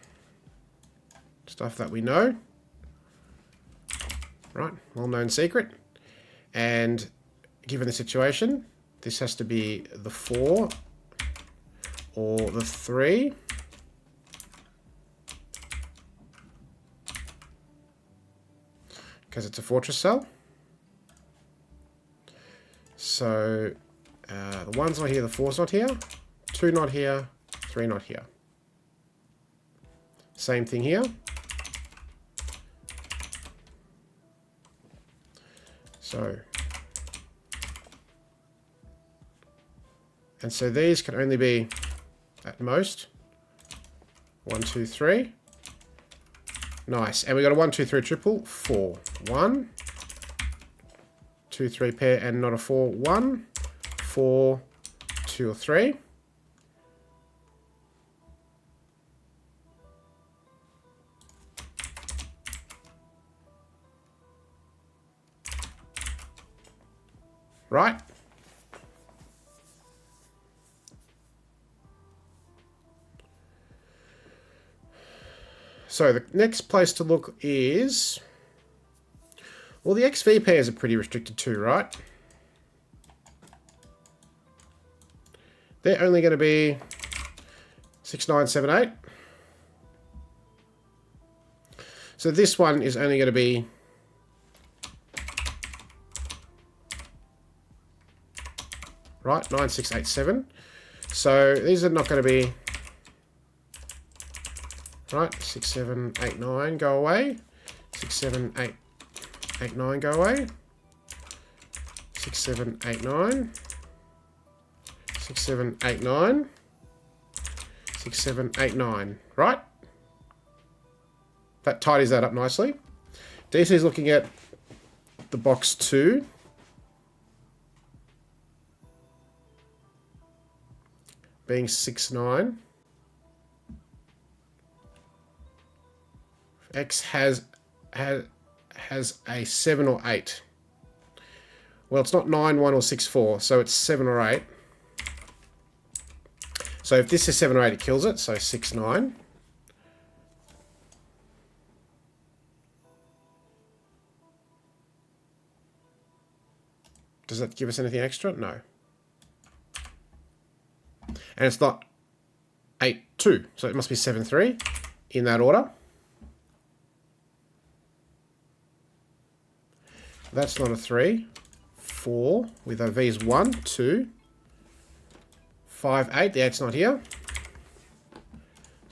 [SPEAKER 1] Stuff that we know. Right, well-known secret. And given the situation, this has to be the 4 or the 3. Because it's a fortress cell. So the 1's not here, the 4's not here, 2 not here, 3 not here. Same thing here. So, and so these can only be at most 1, 2, 3. Nice. And we got a 1, 2, 3 triple. 4. 1, 2, 3 pair and not a 4. 1, 4, 2 or 3. Right? So the next place to look is, well, the XV pairs are pretty restricted too, right? They're only going to be 6, 9, 7, 8. So this one is only going to be right, 9, 6, 8, 7. So these are not going to be right. 6, 7, 8, 9 go away. 6, 7, 8, 8, 9 go away. 6, 7, 8, 9. 6, 7, 8, 9. 6, 7, 8, 9. Right? That tidies that up nicely. DC is looking at the box 2. Being 6, 9. X has a 7 or 8. Well, it's not 9, 1 or 6, 4, so it's 7 or 8. So if this is 7 or 8, it kills it, so 6, 9. Does that give us anything extra? No. And it's not 8, 2, so it must be 7, 3 in that order. That's not a 3. 4 with a V's 1, 2. 5, 8. The 8's not here.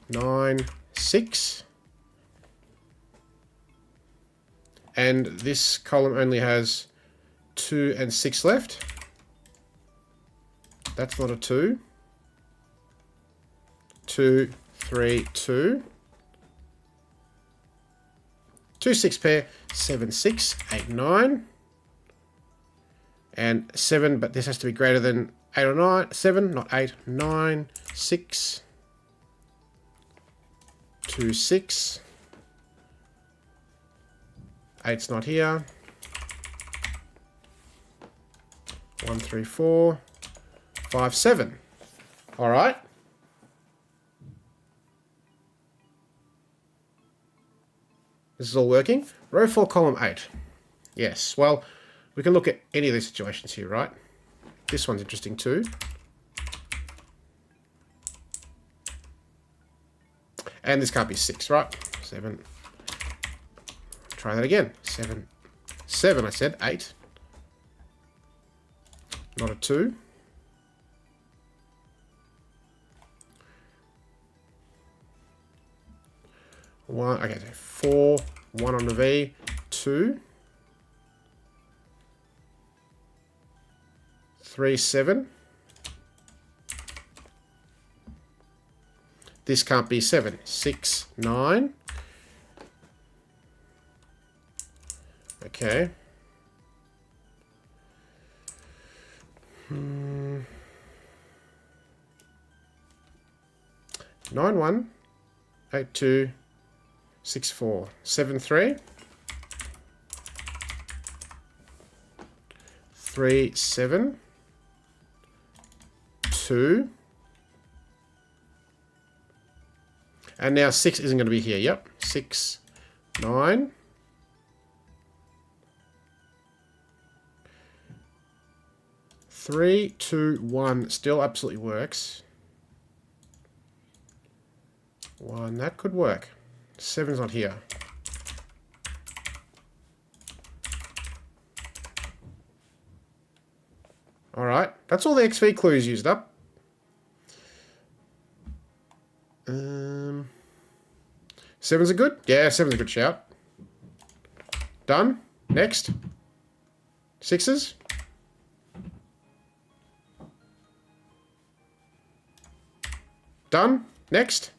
[SPEAKER 1] 9, 6. And this column only has 2 and 6 left. That's not a 2. 2, 3, 2. 2, 6 pair. 7, 6, 8, 9. And 7, but this has to be greater than 8 or 9. 7, not 8. 9, 6. 2, 6. 8's not here. 1, 3, 4. 5, 7. All right. This is all working. Row 4, column 8. Yes, well, we can look at any of these situations here, right? This one's interesting too. And this can't be 6, right? 7. Try that again. 7. 7, I said. 8. Not a 2. 1. Okay, so 4. 1 on the V. 2. 3, 7. This can't be 7. 6, 9. Okay. 9, 1. 8, 2. 6, 4. 7, 3. 3, 7. 2. And now 6 isn't going to be here. Yep. 6, 9. 3, 2, 1 still absolutely works. 1, that could work. 7's not here. All right, that's all the XV clues used up. 7's a good? Yeah, 7's a good shout. Done. Next. 6s. Done. Next.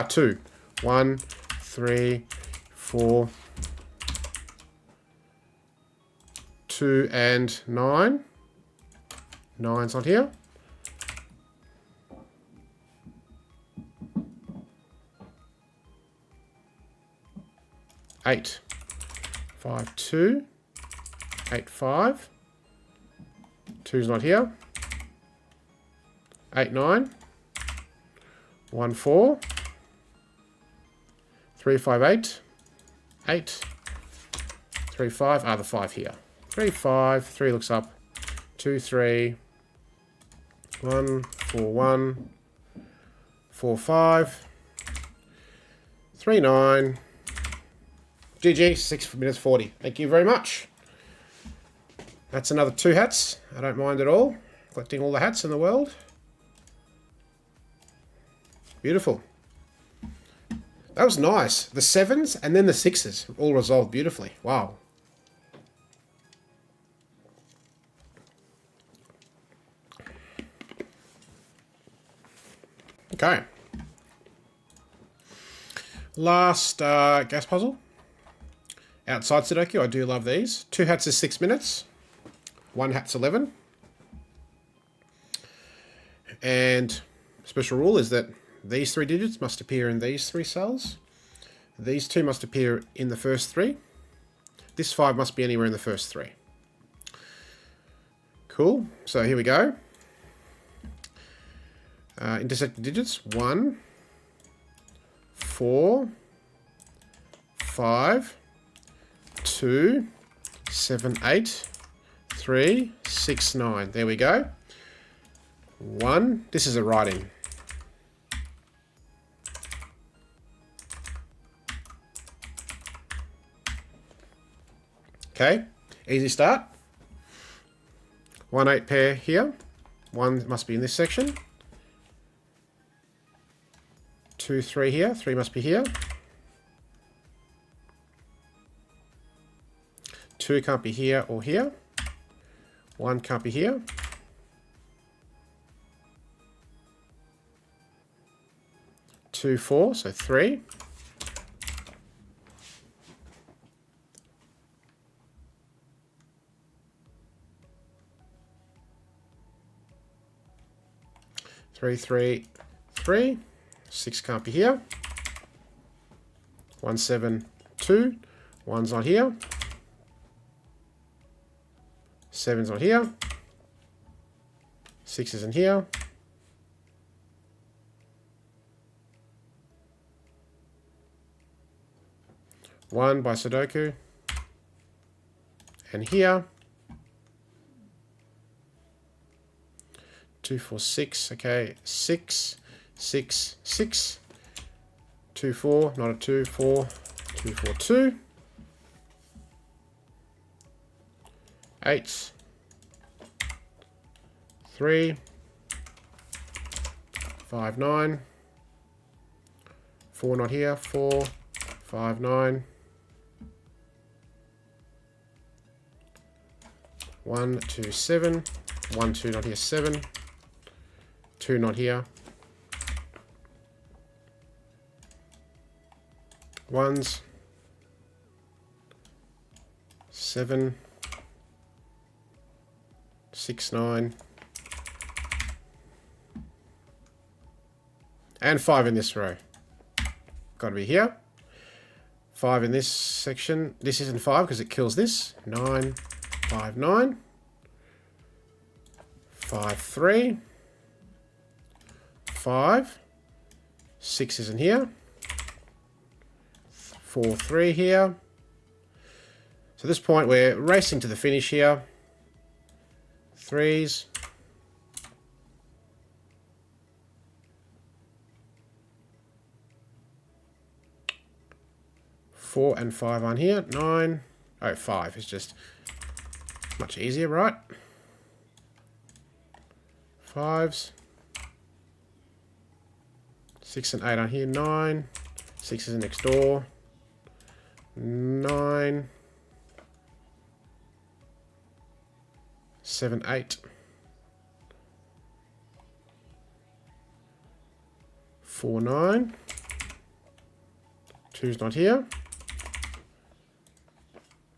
[SPEAKER 1] 2. 1, 3, 4. 2 and 9. 9's not here. 8. 5, 2. 8, 5. 2's not here. 8, 9. 1, 4. 3, 5, 8. 8. 3, 5. The 5 here. 3, 5. 3 looks up. 2, 3. 1, 4, 1. 4, 5. 3, 9. GG, 6 minutes 40. Thank you very much. That's another 2 hats. I don't mind at all. Collecting all the hats in the world. Beautiful. That was nice. The 7s and then the 6s all resolved beautifully. Wow. Okay. Last gas puzzle. Outside Sudoku, I do love these. 2 hats is 6 minutes. 1 hat's 11. And special rule is that these 3 digits must appear in these 3 cells. These 2 must appear in the first 3. This 5 must be anywhere in the first 3. Cool. So here we go. Intersecting digits. 1, 4, 5, 2, 7, 8, 3, 6, 9. There we go. 1. This is a write-in. Okay, easy start. 1 8 pair here. 1 must be in this section. 2 3 here. 3 must be here. 2 can't be here or here. 1 can't be here. 2 4, so 3. 3 3 3. 6 can't be here. 1 7 2. 1's not here. 7's not here. 6 isn't here. 1 by Sudoku. And here. 2 4 6. Okay, 6 6 6. 2 4, not a 2 4. 2 4 2. 8. 3. 5 9. 4 not here. 4 5 9. 1 2 7. 1 2 not here. 7. 2 not here. 1s. 7. 6 9. And 5 in this row. Got to be here. 5 in this section. This isn't 5 because it kills this. 9 5 9. 5 3. 5. 6 isn't here. 4 3 here. So at this point we're racing to the finish here. 3s. 4 and 5 on here. 9. Oh, 5 is just much easier, right? 5s. 6 and 8 on here. 9. 6 is next door. 9. 7 8. 4 9. 2's not here.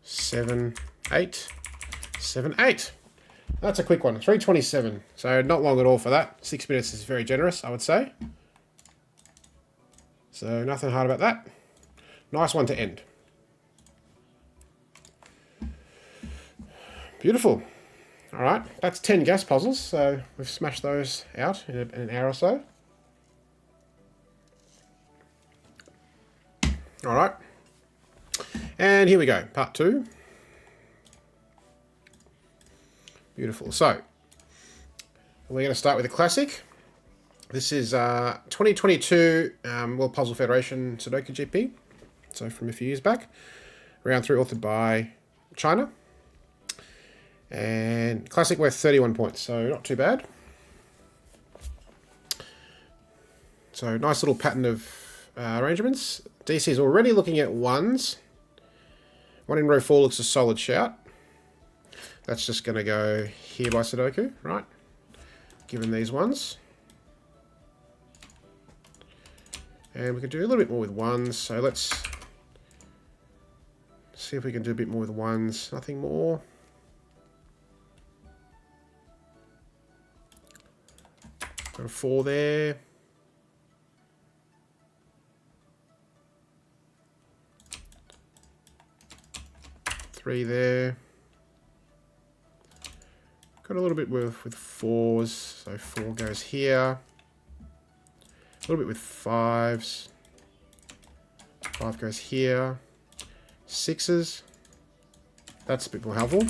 [SPEAKER 1] 7 8. 7 8. That's a quick one. 327. So not long at all for that. 6 minutes is very generous, I would say. So nothing hard about that. Nice one to end. Beautiful. All right, that's 10 gas puzzles. So we've smashed those out in an hour or so. All right. And here we go, part 2. Beautiful. So we're going to start with a classic. This is 2022 World Puzzle Federation Sudoku GP. So from a few years back. Round 3 authored by China. And classic worth 31 points, so not too bad. So nice little pattern of arrangements. DC is already looking at 1s. 1 in row 4 looks a solid shout. That's just going to go here by Sudoku, right? Given these ones. And we can do a little bit more with 1s. So let's see if we can do a bit more with 1s. Nothing more. Got a 4 there. Three there. Got a little bit with 4s, so 4 goes here. A little bit with 5s. 5 goes here. 6s. That's a bit more helpful.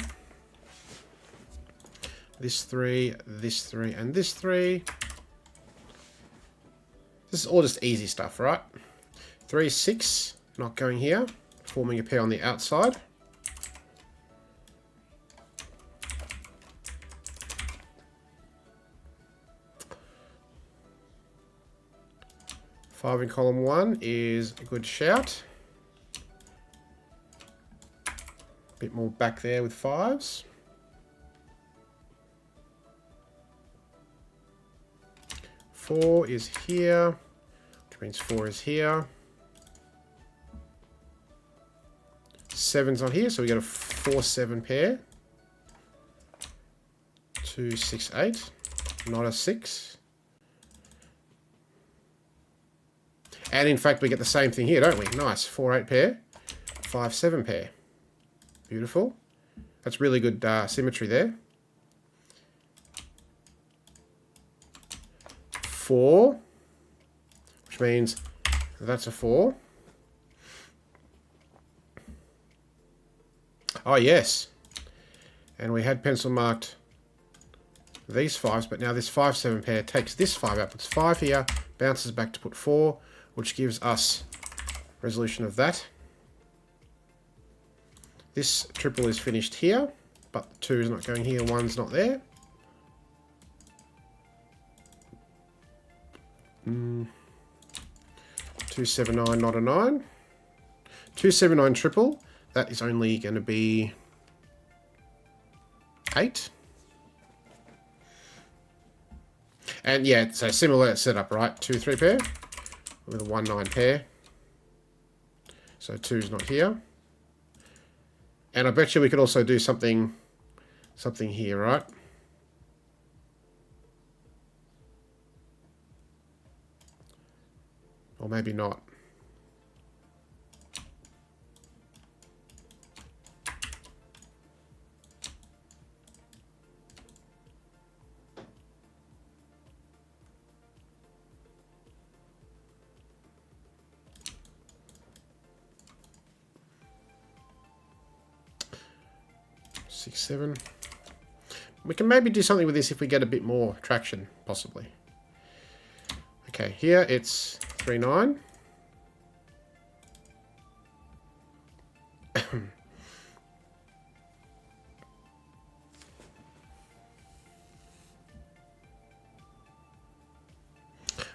[SPEAKER 1] This 3, and this 3. This is all just easy stuff, right? 3 6, not going here, forming a pair on the outside. 5 in column 1 is a good shout. Bit more back there with 5s. 4 is here, which means 4 is here. 7's on here, so we get a 4-7 pair. 2, 6, 8, not a 6. And in fact, we get the same thing here, don't we? Nice, 4, 8 pair, 5, 7 pair. Beautiful. That's really good symmetry there. 4, which means that's a 4. Oh, yes. And we had pencil marked these 5s, but now this 5, 7 pair takes this 5 out, puts 5 here, bounces back to put 4, which gives us resolution of that. This triple is finished here, but 2 is not going here, 1's not there. 279, not a 9. 279 triple, that is only going to be 8. And yeah, it's a similar setup, right? 2, 3 pair with a 1, 9 pair. So 2's not here. And I bet you we could also do something here, right? Or maybe not. Six, 7. We can maybe do something with this if we get a bit more traction, possibly. Okay, here it's 3, 9.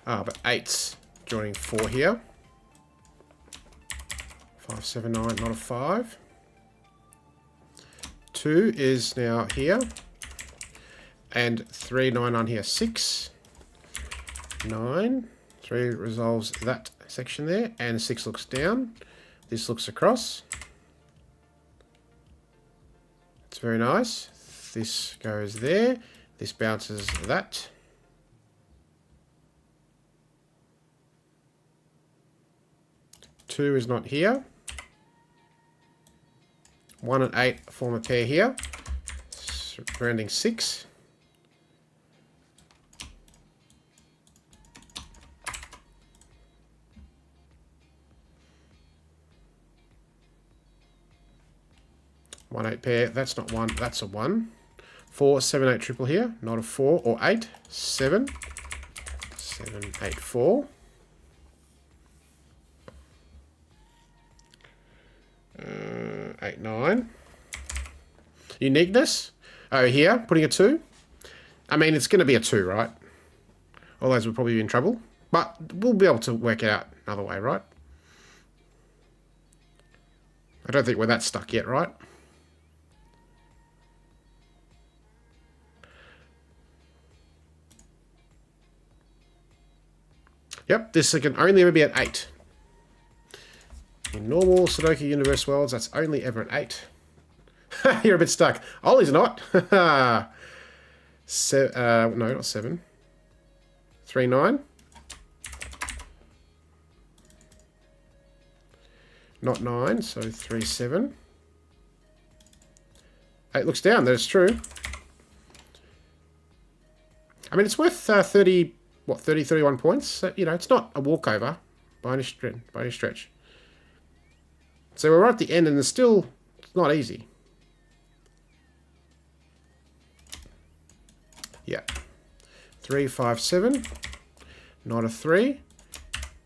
[SPEAKER 1] But 8's joining 4 here. 5, 7, 9, not a 5. 2 is now here. And 3, 9 on here. 6, 9. 3 resolves that section there. And 6 looks down. This looks across. It's very nice. This goes there. This bounces that. Two is not here. 1 and 8 form a pair here. Rounding 6. One 8 pair. That's not 1. That's a 1. 4, 7, 8 triple here. Not a 4 or 8. 7. 7, 8, 4. 8, 9. Uniqueness. Over here, putting a 2. I mean, it's going to be a 2, right? Otherwise, we'll probably be in trouble. But we'll be able to work it out another way, right? I don't think we're that stuck yet, right? Yep, this can only ever be at 8. In normal Sudoku Universe worlds, that's only ever at 8. You're a bit stuck. Ollie's not. No, not 7. 3, 9. Not 9, so 3, 7. 8 looks down, that's true. I mean, it's worth 30, 31 points. So, you know, it's not a walkover by any stretch. So we're right at the end, and it's not easy. Yeah. 3, 5, 7. Not a 3.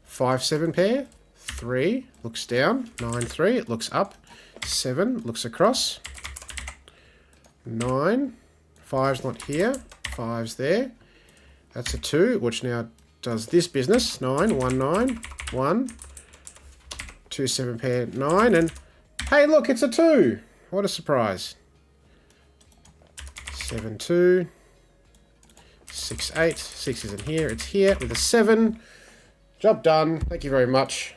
[SPEAKER 1] 5, 7 pair. 3 looks down. 9, 3. It looks up. 7 looks across. 9. 5's not here. 5's there. That's a 2, which now does this business. 9, 1, 9, 1, 2, 7 pair, 9, and hey, look, it's a 2. What a surprise. 7, 2, 6, 8. 6 isn't here, it's here with a 7. Job done. Thank you very much.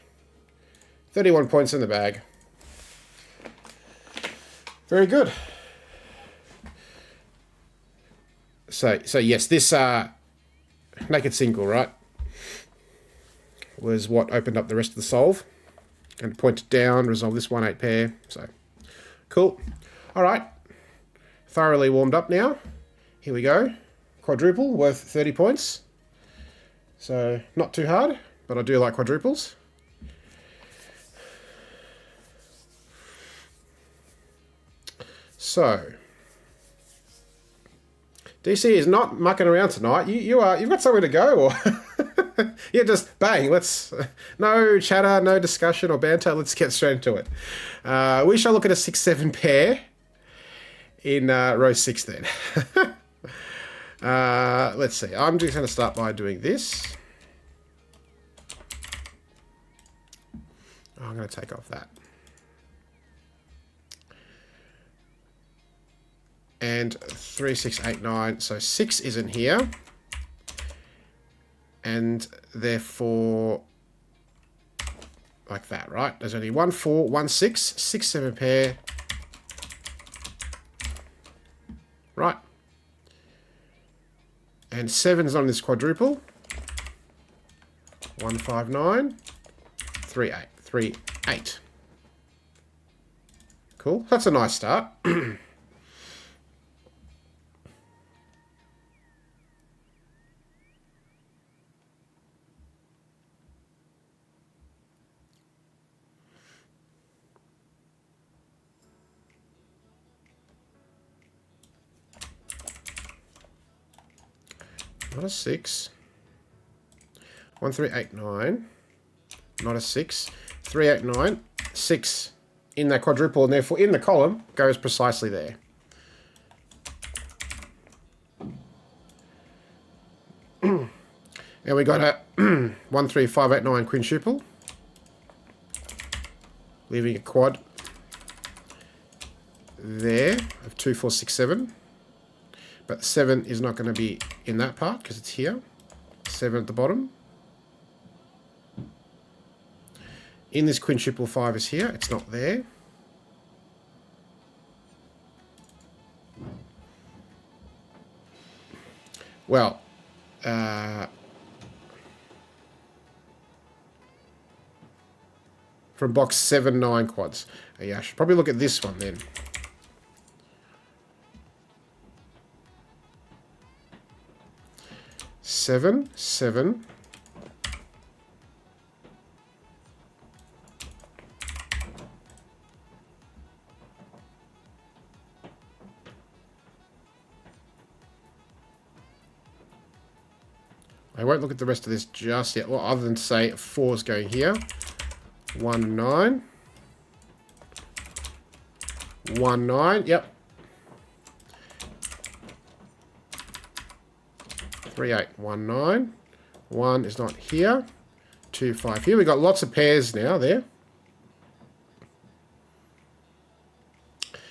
[SPEAKER 1] 31 points in the bag. Very good. So yes, this naked single, right, was what opened up the rest of the solve. And pointed down, resolve this 1, 8 pair. So, cool. All right. Thoroughly warmed up now. Here we go. Quadruple worth 30 points. So, not too hard, but I do like quadruples. So, DC is not mucking around tonight. You've got somewhere to go, or yeah, just bang. Let's no chatter, no discussion or banter. Let's get straight into it. We shall look at a 6-7 pair in row 6 then. Let's see. I'm just going to start by doing this. I'm going to take off that. And 3, 6, 8, 9. So 6 isn't here. And therefore, like that, right? There's only 1, 4, 1, 6, 6, 7 pair. Right. And 7's on this quadruple. 1, 5, 9. 3, 8. 3, 8. Cool. That's a nice start. Not a 6. 1, 3, 8, 9. Not a 6. 3, 8, 9. 6 in that quadruple, and therefore in the column goes precisely there. And we got a 1, 3, 5, 8, 9 quintuple, leaving a quad there of 2, 4, 6, 7. But 7 is not going to be in that part because it's here. 7 at the bottom. In this quintuple, 5 is here. It's not there. Well, from box 7, 9 quads. Yeah, I should probably look at this one then. 7, 7. I won't look at the rest of this just yet. Well, other than to say 4 is going here. 1, 9. 1, 9. Yep. 3, 8, 1, 9. 1 is not here. 2, 5 here. We've got lots of pairs now there.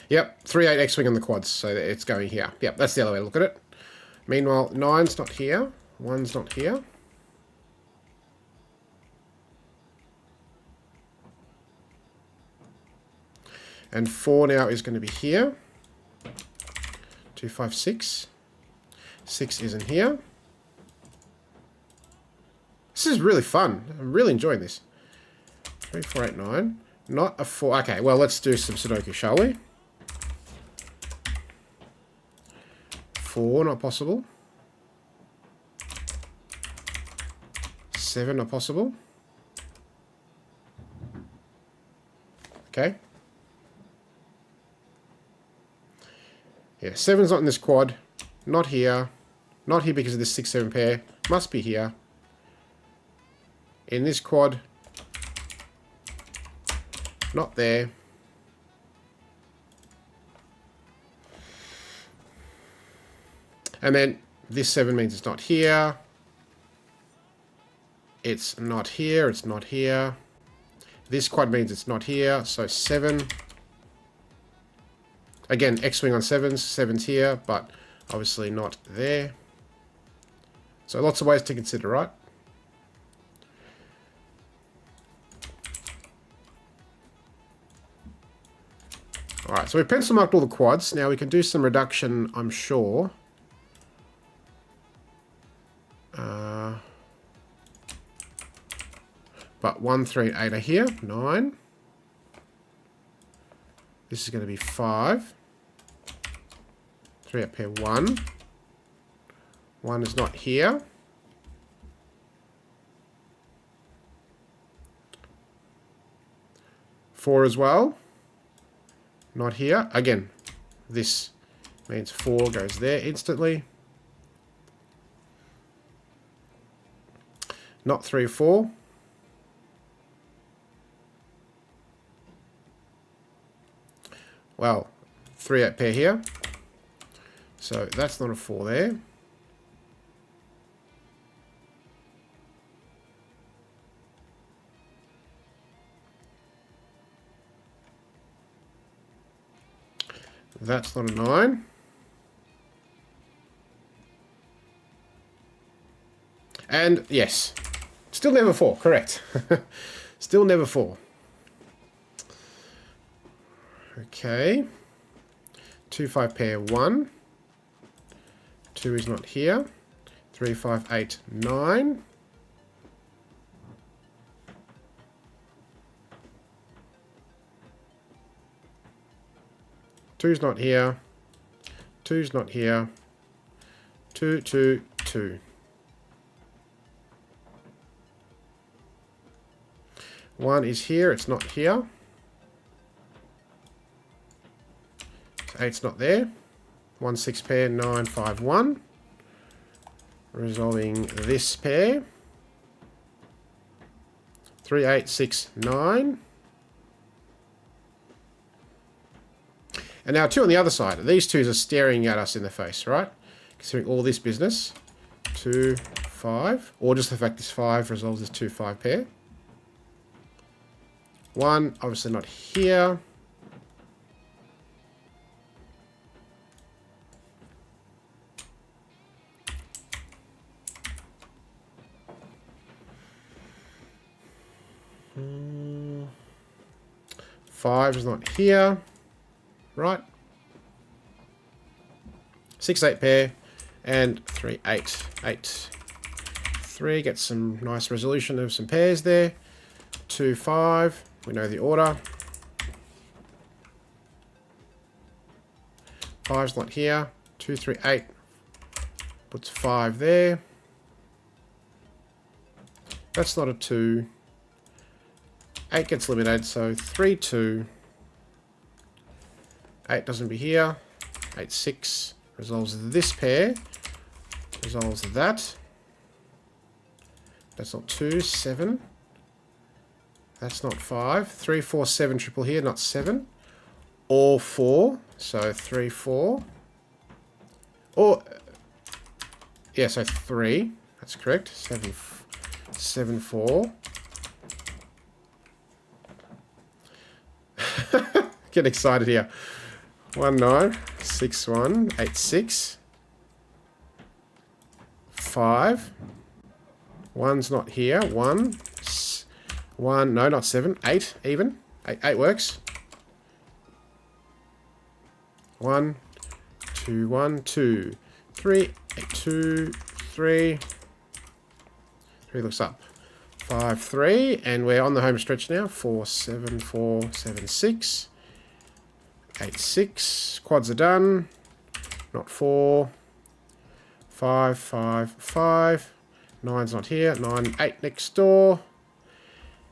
[SPEAKER 1] Yep, 3, 8 X-Wing on the quads, so it's going here. Yep, that's the other way to look at it. Meanwhile, 9's not here. 1's not here. And 4 now is going to be here. 2, 5, 6. 6 isn't here. This is really fun. I'm really enjoying this. 3, 4, 8, 9. Not a 4. Okay, well, let's do some Sudoku, shall we? 4, not possible. 7, not possible. Okay. Yeah, 7's not in this quad. Not here. Not here because of this 6, 7 pair. Must be here. In this quad. Not there. And then this 7 means it's not here. it's not here, it's not here. This quad means it's not here, so 7. Again, X-wing on 7s, 7's here, but obviously not there. So lots of ways to consider, right? Alright, so we've pencil marked all the quads. Now we can do some reduction, I'm sure. But 1, 3, and 8 are here. 9. This is going to be 5. 3 up here. 1. 1 is not here. Four as well. Not here. Again, this means 4 goes there instantly. Not 3 or 4. Well, 3 8 pair here. So that's not a 4 there. That's not a 9. And yes, still never 4, correct. Still never 4. Okay. 2 5 pair 1. 2 is not here. 3 5 8 9. Two's not here. 2's not here. 2 2 2. 1 is here. It's not here. 8's not there. 1 6 pair 9 5 1. Resolving this pair. 3 8 6 9. And now 2 on the other side. These 2s are staring at us in the face, right? Considering all this business. 2 5. Or just the fact this 5 resolves this 2 5 pair. 1 obviously not here. Five is not here, right? 6 8 pair and 3 8 8 3. Get some nice resolution of some pairs there. 2 5. We know the order. 5's not here. 2 3 8 puts 5 there. That's not a 2. 8 gets eliminated, so 3 2. 8 doesn't be here. 8 6 resolves this pair. Resolves that. That's not 2. 7. That's not 5. 3 4 7 triple here, not 7. Or 4. So 3 4. Or yeah, so 3. That's correct. 7 4. Get excited here. 1 9 6 1 8 6 5. 1's not here. 1 1 no, not 7. 8 even. 8 works. 1 2 1 2 3 8 2 3 3 looks up. 5 3 and we're on the home stretch now. 4 7 4 7 6 8 6. Quads are done. Not 4. 5 5 5. 9's not here. 9 8 next door.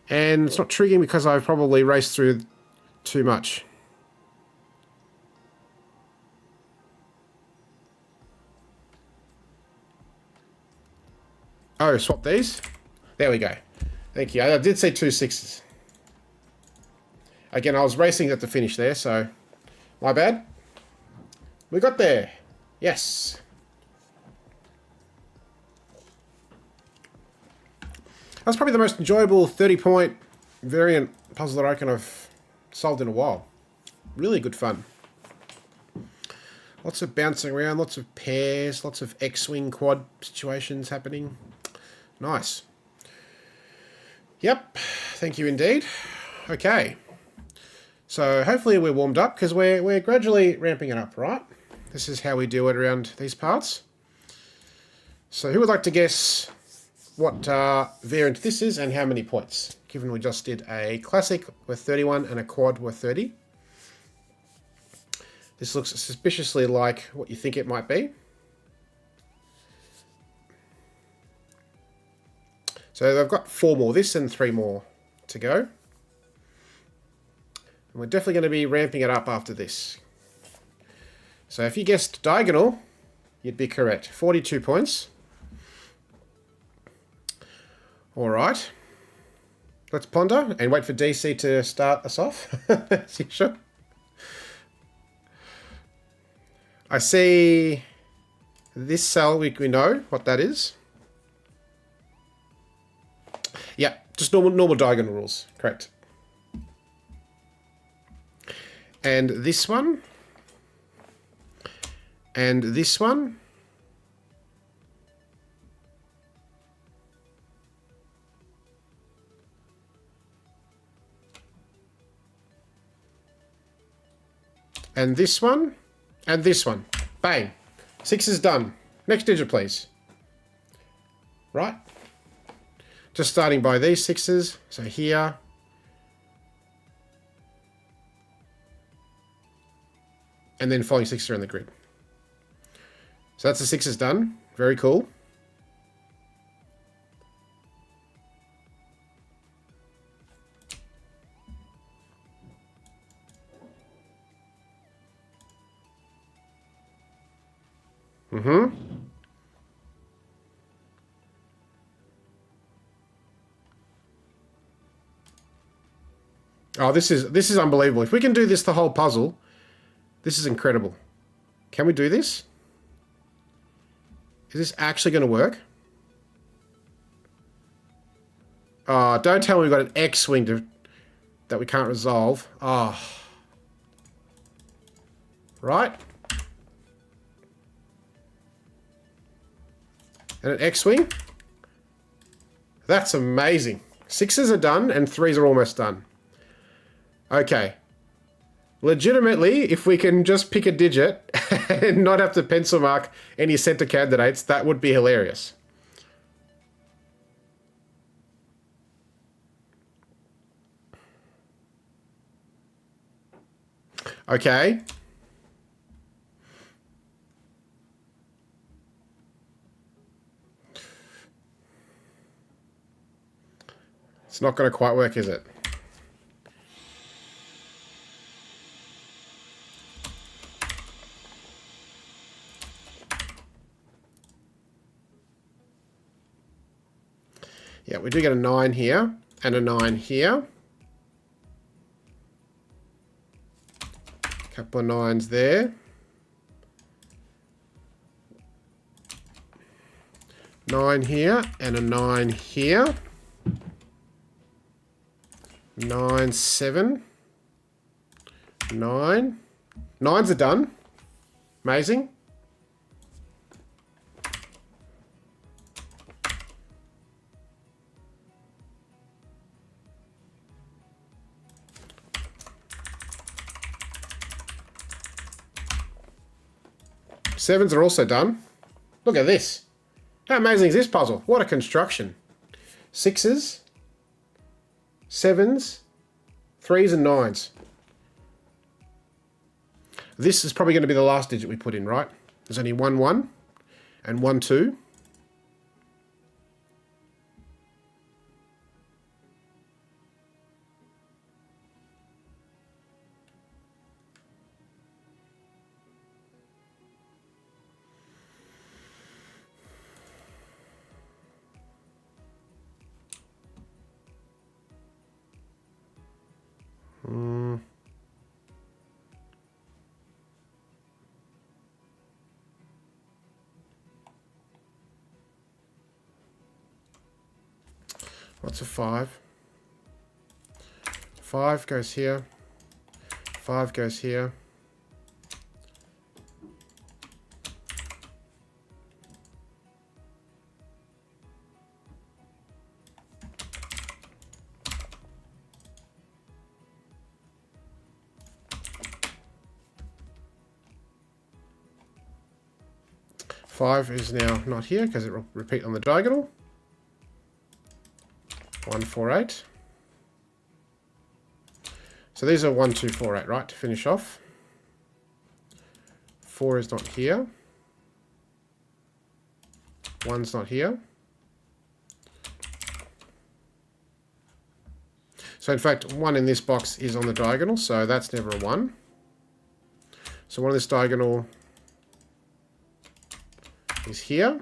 [SPEAKER 1] And it's not triggering because I've probably raced through too much. Oh, swap these. There we go. Thank you. I did say 2 6s. Again, I was racing at the finish there, so my bad. We got there. Yes. That's probably the most enjoyable 30-point variant puzzle that I reckon I've solved in a while. Really good fun. Lots of bouncing around, lots of pairs, lots of X-wing quad situations happening. Nice. Yep, thank you indeed. Okay, so hopefully we're warmed up because we're gradually ramping it up, right? This is how we do it around these parts. So who would like to guess what variant this is and how many points, given we just did a classic worth 31 and a quad worth 30. This looks suspiciously like what you think it might be. So they've got 4 more, this and 3 more to go. And we're definitely going to be ramping it up after this. So if you guessed diagonal, you'd be correct. 42 points. All right. Let's ponder and wait for DC to start us off. Sure. I see this cell, we know what that is. Yeah, just normal diagonal rules, correct. And this one. And this one. And this one. And this one. Bang. 6 is done. Next digit, please. Right. Just starting by these 6s. So here. And then following 6s around the grid. So that's the 6s done. Very cool. Oh, this is unbelievable. If we can do this the whole puzzle, this is incredible. Can we do this? Is this actually going to work? Oh, don't tell me we've got an X-wing that we can't resolve. Oh. Right. And an X-wing. That's amazing. 6s are done and 3s are almost done. Okay. Legitimately, if we can just pick a digit and not have to pencil mark any center candidates, that would be hilarious. Okay. It's not going to quite work, is it? Yeah, we do get a 9 here and a 9 here. Couple of 9s there. 9 here and a 9 here. 9, 7. 9. 9s are done. Amazing. Sevens are also done. Look at this. How amazing is this puzzle? What a construction. 6s, 7s, 3s and 9s. This is probably going to be the last digit we put in, right? There's only 1, 1 and 1, 2. What's a 5? 5 goes here. 5 goes here. Five is now not here because it will repeat on the diagonal. 1, 4, 8. So these are 1, 2, 4, 8, right, to finish off. 4 is not here. 1's not here. So in fact, 1 in this box is on the diagonal, so that's never a 1. So 1 on this diagonal is here.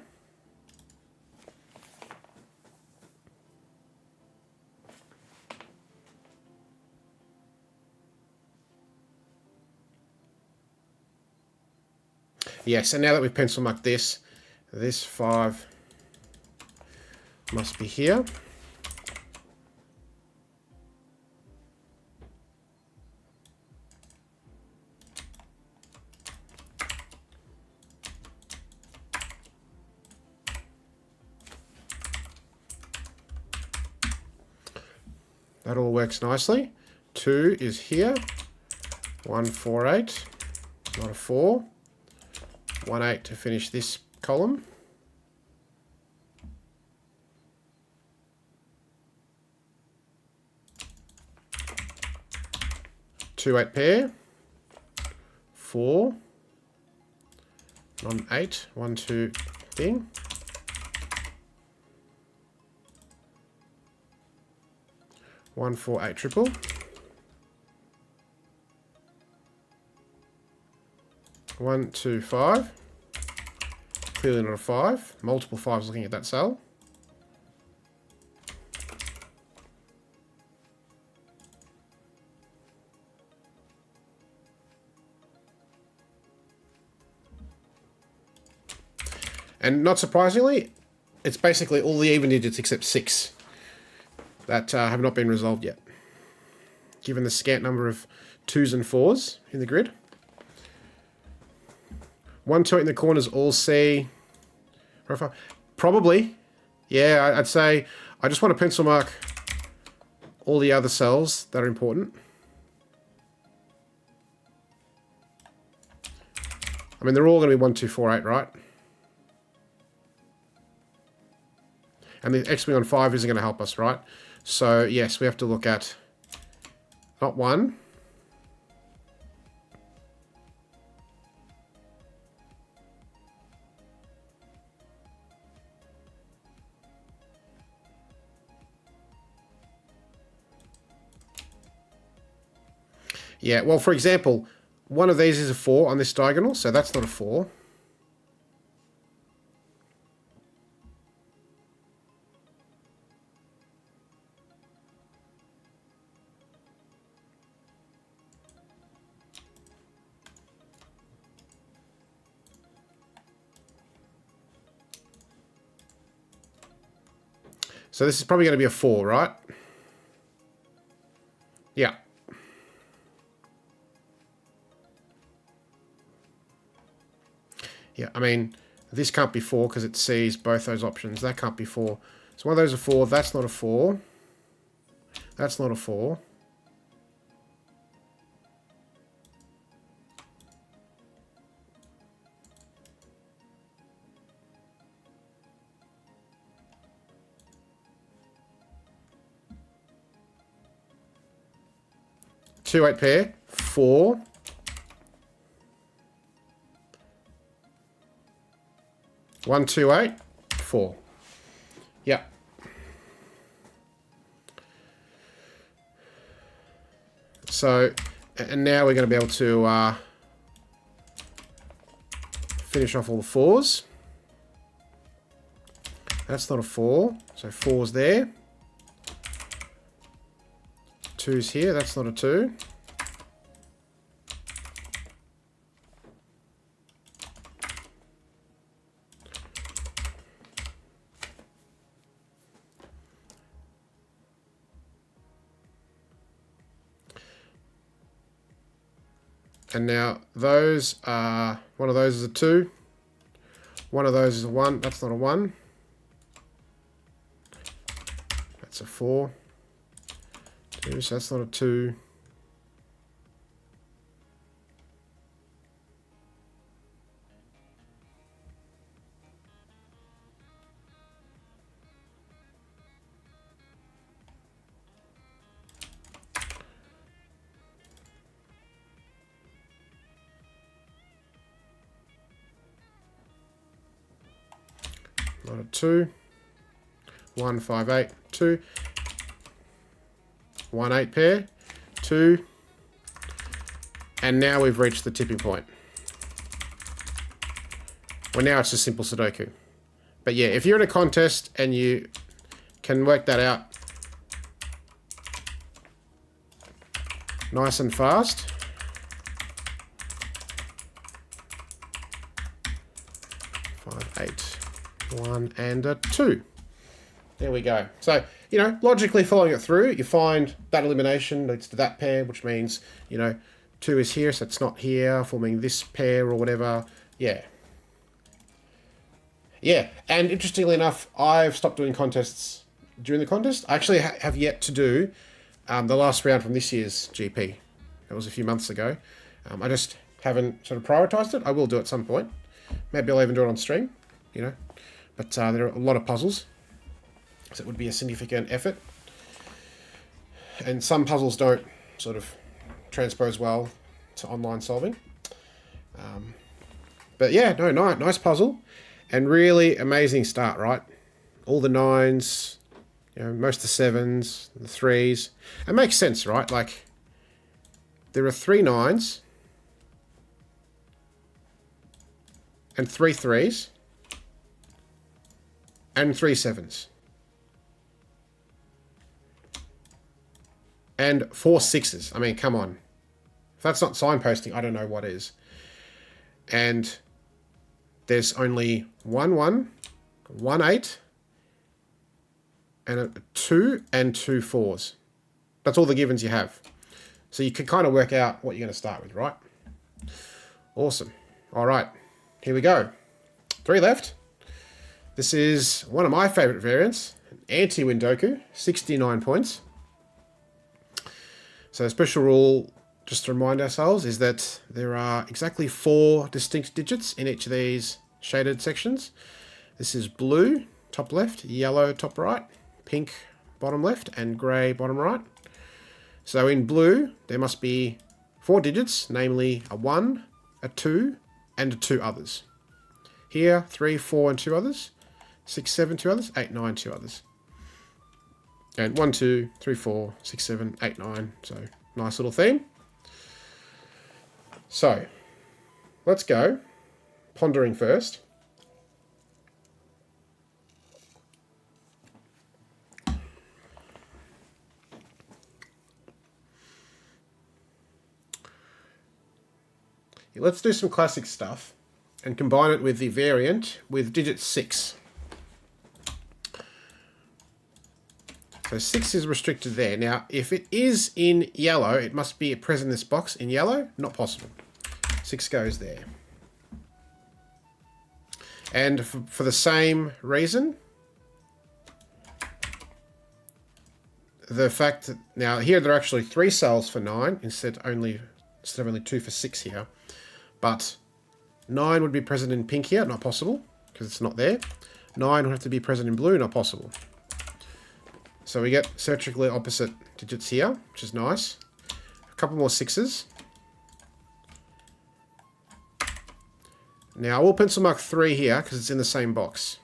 [SPEAKER 1] Yes, and now that we've pencil marked this 5 must be here. That all works nicely. 2 is here. 1, 4, 8. Not a 4. 1, 8 to finish this column. Two 8 pair. 4. Non 8. 1, 2 thing. 1, 4, 8 triple. 1, 2, 5. Clearly not a 5. Multiple 5s looking at that cell. And not surprisingly, it's basically all the even digits except 6 that have not been resolved yet, given the scant number of 2s and 4s in the grid. 1, 2, 8 in the corners, all C. Probably. Yeah, I'd say I just want to pencil mark all the other cells that are important. I mean, they're all going to be 1, 2, 4, 8, right? And the X-wing on 5 isn't going to help us, right? So, yes, we have to look at not 1. Yeah, well, for example, one of these is a 4 on this diagonal, so that's not a 4. So this is probably going to be a 4, right? Yeah. Yeah, I mean, this can't be 4 because it sees both those options. That can't be 4. So one of those are 4. That's not a 4. That's not a 4. Two 8 pair. 4. One, 2, 8, 4. Yeah. So, and now we're going to be able to finish off all the 4s. That's not a 4, so 4's there. 2's here, that's not a 2. And now those are, one of those is a 2. One of those is a 1. That's not a 1. That's a 4. 2, so that's not a 2. Not a 2. 1, 5, 8, 2. 1, 8 pair. 2. And now we've reached the tipping point. Well, now it's just simple Sudoku. But yeah, if you're in a contest and you can work that out nice and fast. 5, 8, 1, and a 2. There we go. So, you know, logically following it through, you find that elimination leads to that pair, which means, you know, 2 is here, so it's not here, forming this pair or whatever. Yeah. Yeah, and interestingly enough, I've stopped doing contests during the contest. I actually have yet to do the last round from this year's GP. That was a few months ago. I just haven't sort of prioritized it. I will do it at some point. Maybe I'll even do it on stream, you know. But there are a lot of puzzles, so it would be a significant effort. And some puzzles don't sort of transpose well to online solving. But yeah, no, nice puzzle. And really amazing start, right? All the 9s, you know, most of the 7s, the 3s. It makes sense, right? Like, there are 3 9s and 3 3s and 3 7s. And 4 6s. I mean, come on. If that's not signposting, I don't know what is. And there's only 1 1, 1 8, and a 2 and 2 4s. That's all the givens you have. So you can kind of work out what you're going to start with, right? Awesome. All right, here we go. 3 left. This is one of my favorite variants, anti-Windoku, 69 points. So a special rule, just to remind ourselves, is that there are exactly 4 distinct digits in each of these shaded sections. This is blue, top left, yellow, top right, pink, bottom left, and grey, bottom right. So in blue, there must be 4 digits, namely a 1, a 2, and 2 others. Here, 3, 4, and 2 others. 6, 7, 2 others. 8, 9, 2 others. And 1, 2, 3, 4, 6, 7, 8, 9. So nice little theme. So, let's go. Pondering first. Let's do some classic stuff and combine it with the variant with digit 6. So 6 is restricted there. Now, if it is in yellow, it must be present in this box in yellow. Not possible. 6 goes there. And for the same reason, the fact that now here there are actually 3 cells for 9 instead of only 2 for 6 here. But 9 would be present in pink here, not possible, because it's not there. 9 would have to be present in blue, not possible. So we get symmetrically opposite digits here, which is nice. A couple more 6s. Now, I will pencil mark 3 here, because it's in the same box.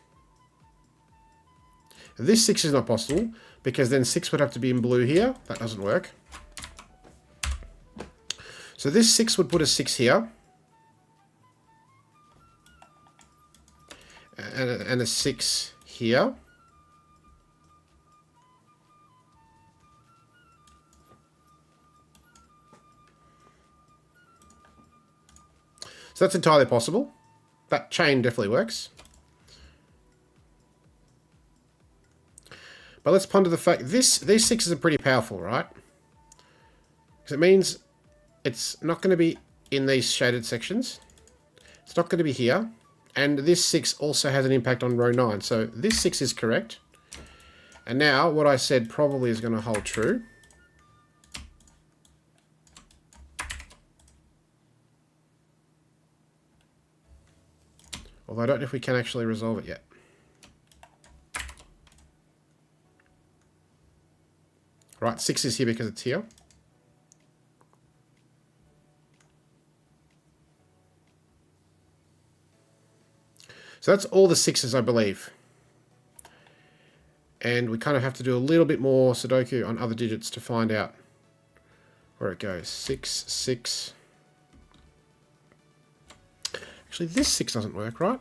[SPEAKER 1] This 6 is not possible, because then 6 would have to be in blue here. That doesn't work. So this 6 would put a 6 here. And a 6 here. So that's entirely possible. That chain definitely works. But let's ponder the fact these 6s are pretty powerful, right? Because it means it's not going to be in these shaded sections. It's not going to be here. And this 6 also has an impact on row 9. So this 6 is correct. And now what I said probably is going to hold true. Although I don't know if we can actually resolve it yet. Right, 6 is here because it's here. So that's all the 6s, I believe. And we kind of have to do a little bit more Sudoku on other digits to find out where it goes. 6, 6. Actually, this 6 doesn't work, right?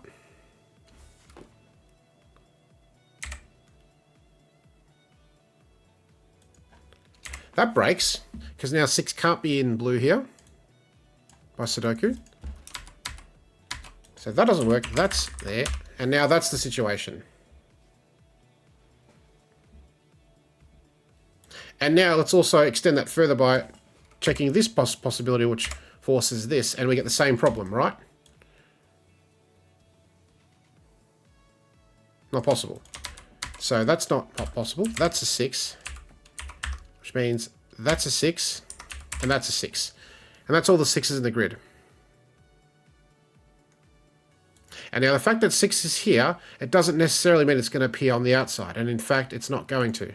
[SPEAKER 1] That breaks, because now 6 can't be in blue here by Sudoku. So that doesn't work. That's there. And now that's the situation. And now let's also extend that further by checking this possibility, which forces this, and we get the same problem, right? Not possible. So that's not possible. That's a 6, which means that's a 6, and that's a 6. And that's all the 6s in the grid. And now the fact that 6 is here, it doesn't necessarily mean it's going to appear on the outside. And in fact, it's not going to.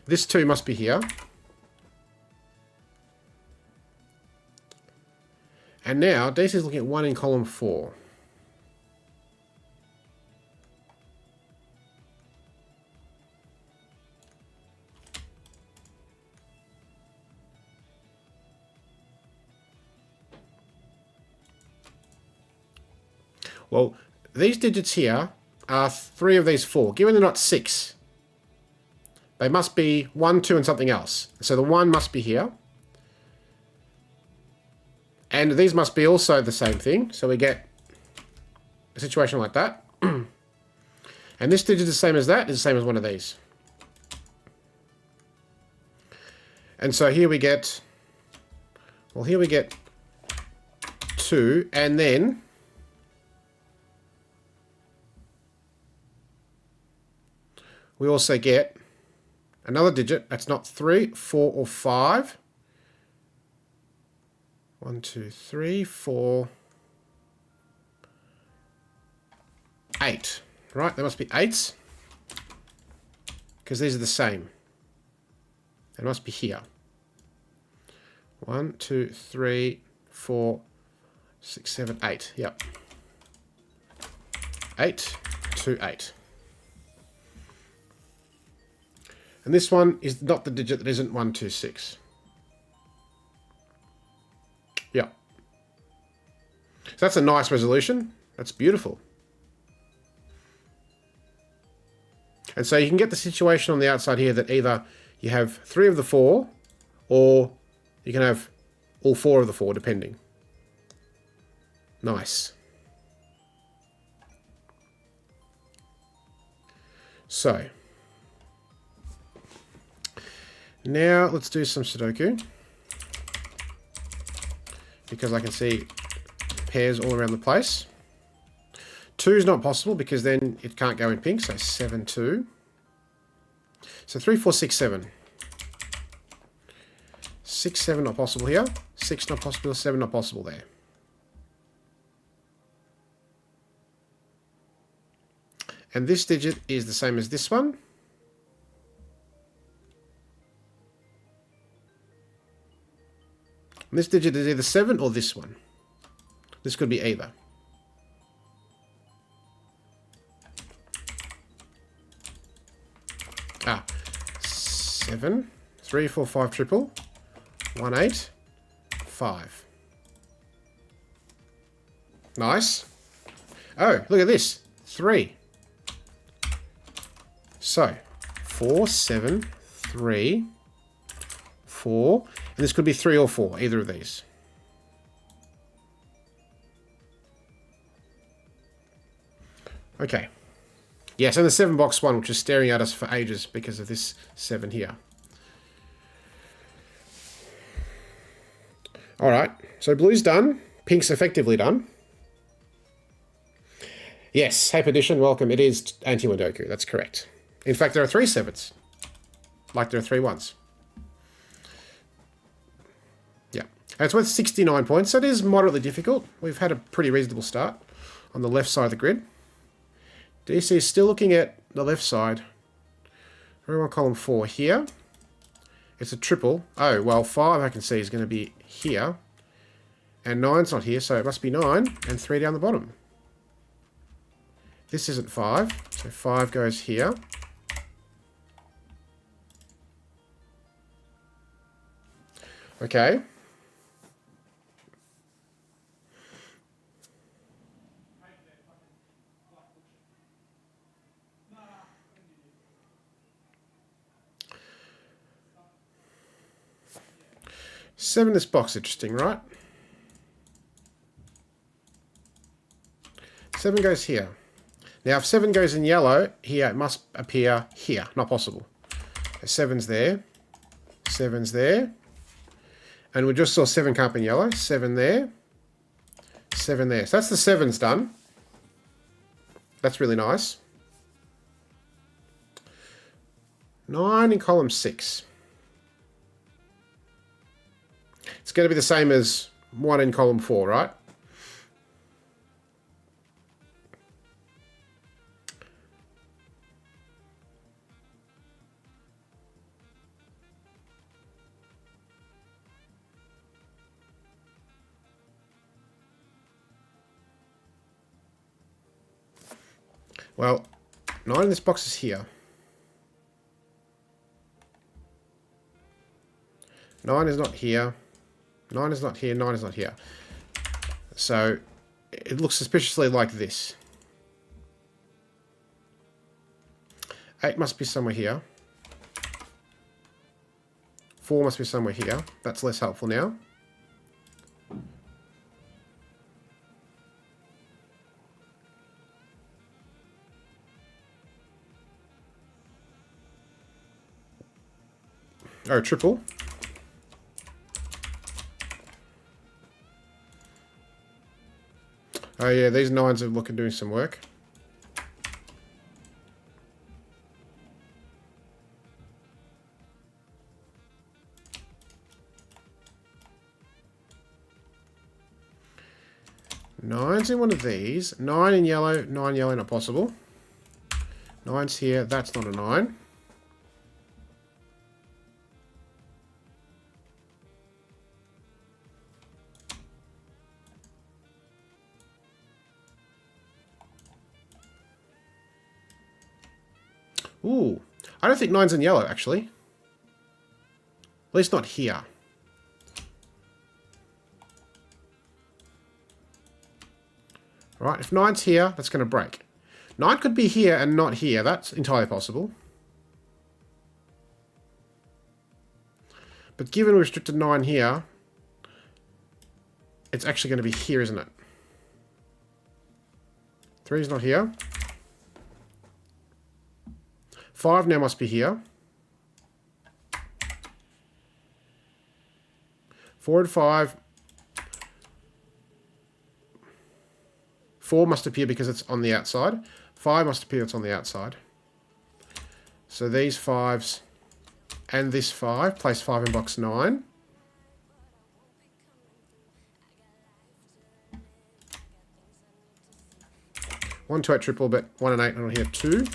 [SPEAKER 1] This 2 must be here. And now, DC is looking at 1 in column 4. Well, these digits here are 3 of these 4. Given they're not 6, they must be 1, 2, and something else. So the 1 must be here. And these must be also the same thing. So we get a situation like that. And this digit is the same as that, is the same as one of these. And so here we get, well, here we get 2, and then we also get another digit that's not 3, 4, or 5. 1, 2, 3, 4, 8. Right, there must be 8s. Because these are the same. It must be here. 1, 2, 3, 4, 6, 7, 8. Yep. 8, 2, 8. And this one is not the digit that isn't 1, 2, 6. Yeah. So that's a nice resolution. That's beautiful. And so you can get the situation on the outside here that either you have 3 of the 4, or you can have all 4 of the 4, depending. Nice. So now let's do some Sudoku, because I can see pairs all around the place. 2 is not possible because then it can't go in pink, so 7, 2. So 3, 4, 6, 7. 6, 7 not possible here. 6 not possible, 7 not possible there. And this digit is the same as this one. And this digit is either 7 or this one. This could be either. Ah, 7, 3, 4, 5, triple, 1, 8, 5. Nice. Oh, look at this. 3. So, 4, 7, 3, 4. And this could be 3 or 4, either of these. Okay. Yes, and the 7 box one, which is staring at us for ages because of this 7 here. All right, so blue's done. Pink's effectively done. Yes, Hape Edition, welcome. It is anti-Sudoku, that's correct. In fact, there are 3 sevens, like there are 3 ones. Yeah, and it's worth 69 points, so it is moderately difficult. We've had a pretty reasonable start on the left side of the grid. DC is still looking at the left side. We're on column 4 here. It's a triple. Oh, well, 5 I can see is going to be here. And 9's not here, so it must be 9 and 3 down the bottom. This isn't 5, so 5 goes here. Okay. Seven, this box, interesting, right? 7 goes here. Now, if 7 goes in yellow, here, it must appear here. Not possible. So 7's there. 7's there. And we just saw 7 come up in yellow. 7 there. 7 there. So that's the 7's done. That's really nice. 9 in column 6. It's going to be the same as 1 in column 4, right? Well, 9 in this box is here. 9 is not here. 9 is not here. 9 is not here. So it looks suspiciously like this. 8 must be somewhere here. 4 must be somewhere here. That's less helpful now. Oh, triple. Oh yeah, these 9s are looking doing some work. Nine's in one of these. 9 in yellow, 9 yellow, not possible. 9's here, that's not a 9. Ooh, I don't think 9's in yellow, actually. At least not here. Right, if 9's here, that's going to break. 9 could be here and not here. That's entirely possible. But given we restricted 9 here, it's actually going to be here, isn't it? 3's not here. 5 now must be here. 4 and 5. 4 must appear because it's on the outside. 5 must appear it's on the outside. So these 5s and this 5. Place 5 in box 9. One, 2, 8 triple, but 1 and 8 on here. 2.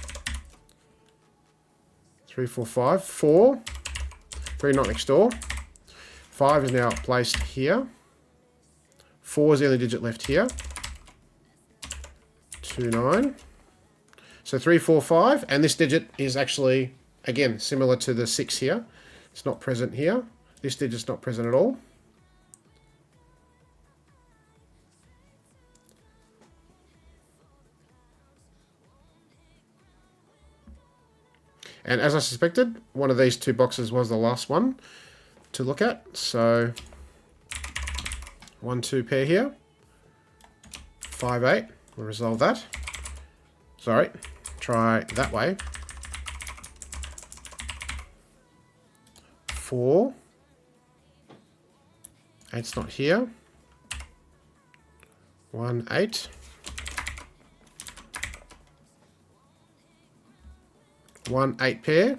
[SPEAKER 1] 3, 4, 5. 4. 3 not next door. 5 is now placed here. 4 is the only digit left here. 2, 9. So 3, 4, 5. And this digit is actually, again, similar to the 6 here. It's not present here. This digit's not present at all. And as I suspected, one of these 2 boxes was the last one to look at. So 1, 2 pair here. 5, 8. We'll resolve that. Sorry. Try that way. 4. 8's not here. 1, 8. 1, 8 pair.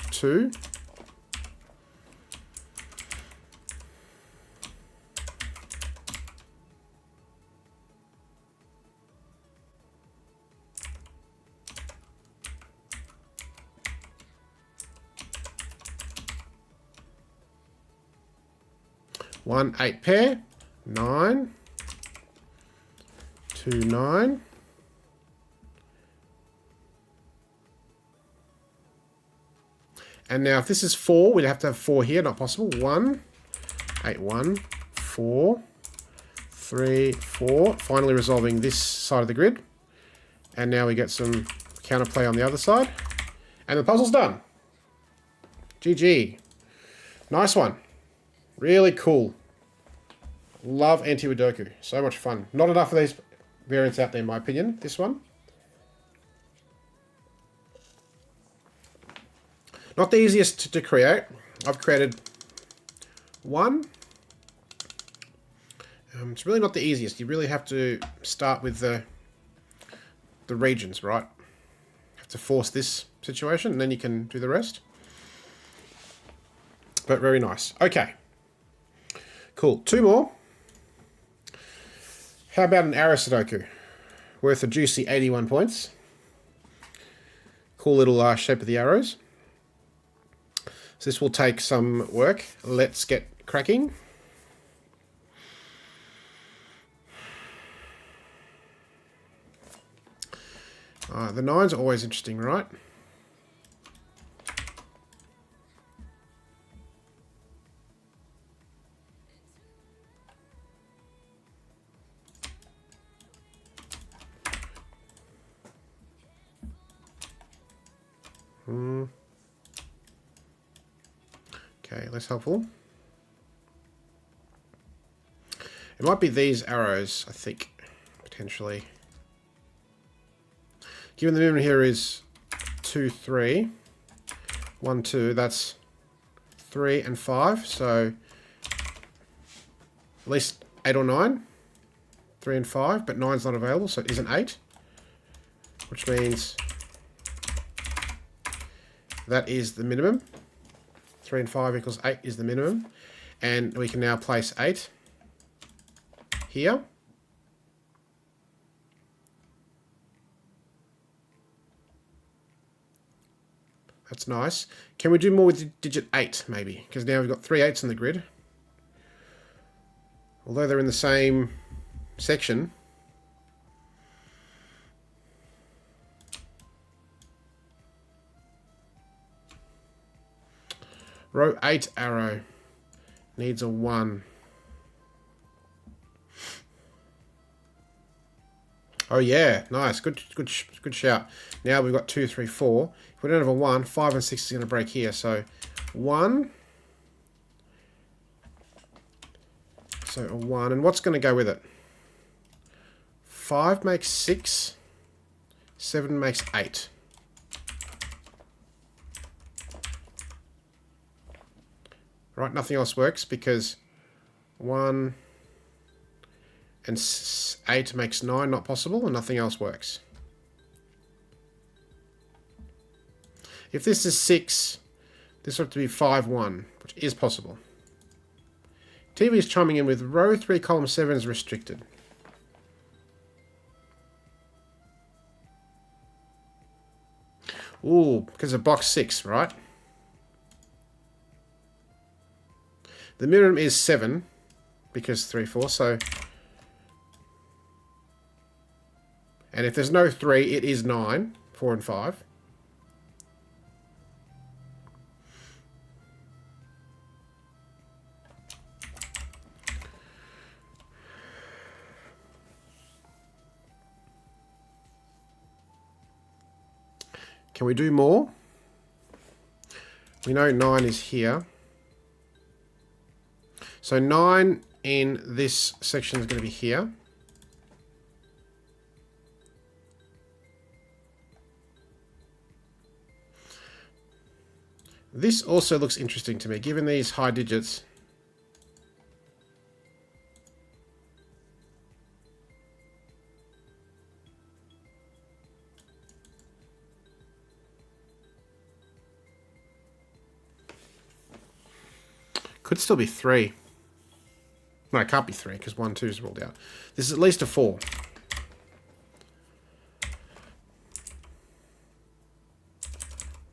[SPEAKER 1] 2. 1, 8 pair. 9. 2, 9. And now if this is 4, we'd have to have 4 here, not possible. 1, 8, 1, 4, 3, 4. Finally resolving this side of the grid. And now we get some counterplay on the other side. And the puzzle's done. GG. Nice one. Really cool. Love anti-Sudoku. So much fun. Not enough of these variants out there, in my opinion. This one. Not the easiest to create. I've created one. It's really not the easiest. You really have to start with the regions, right? You have to force this situation, and then you can do the rest. But very nice. Okay. Cool. 2 more. How about an arrow Sudoku? Worth a juicy 81 points. Cool little shape of the arrows. So this will take some work. Let's get cracking. The 9s are always interesting, right? Okay, less helpful. It might be these arrows, I think, potentially. Given the minimum here is 2, 3. 1, 2, that's 3 and 5, so at least 8 or 9. 3 and 5, but 9's not available, so it isn't 8. Which means that is the minimum. 3 and 5 equals 8 is the minimum. And we can now place 8 here. That's nice. Can we do more with digit 8, maybe? Because now we've got 3 8s in the grid. Although they're in the same section. Row 8 arrow needs a 1. Oh yeah, nice. Good shout. Now we've got 2, 3, 4. If we don't have a 1, 5 and 6 is going to break here. So 1. So a 1. And what's going to go with it? 5 makes 6. 7 makes 8. Right, nothing else works because 1 and 8 makes 9, not possible, and nothing else works. If this is 6, this would have to be 5, 1, which is possible. TV is chiming in with row 3, column 7 is restricted. Ooh, because of box 6, right? The minimum is 7, because 3, 4, so... And if there's no 3, it is 9, 4 and 5. Can we do more? We know 9 is here. So 9 in this section is going to be here. This also looks interesting to me, given these high digits. Could still be 3. No, it can't be 3 because 1, 2 is ruled out. This is at least a 4.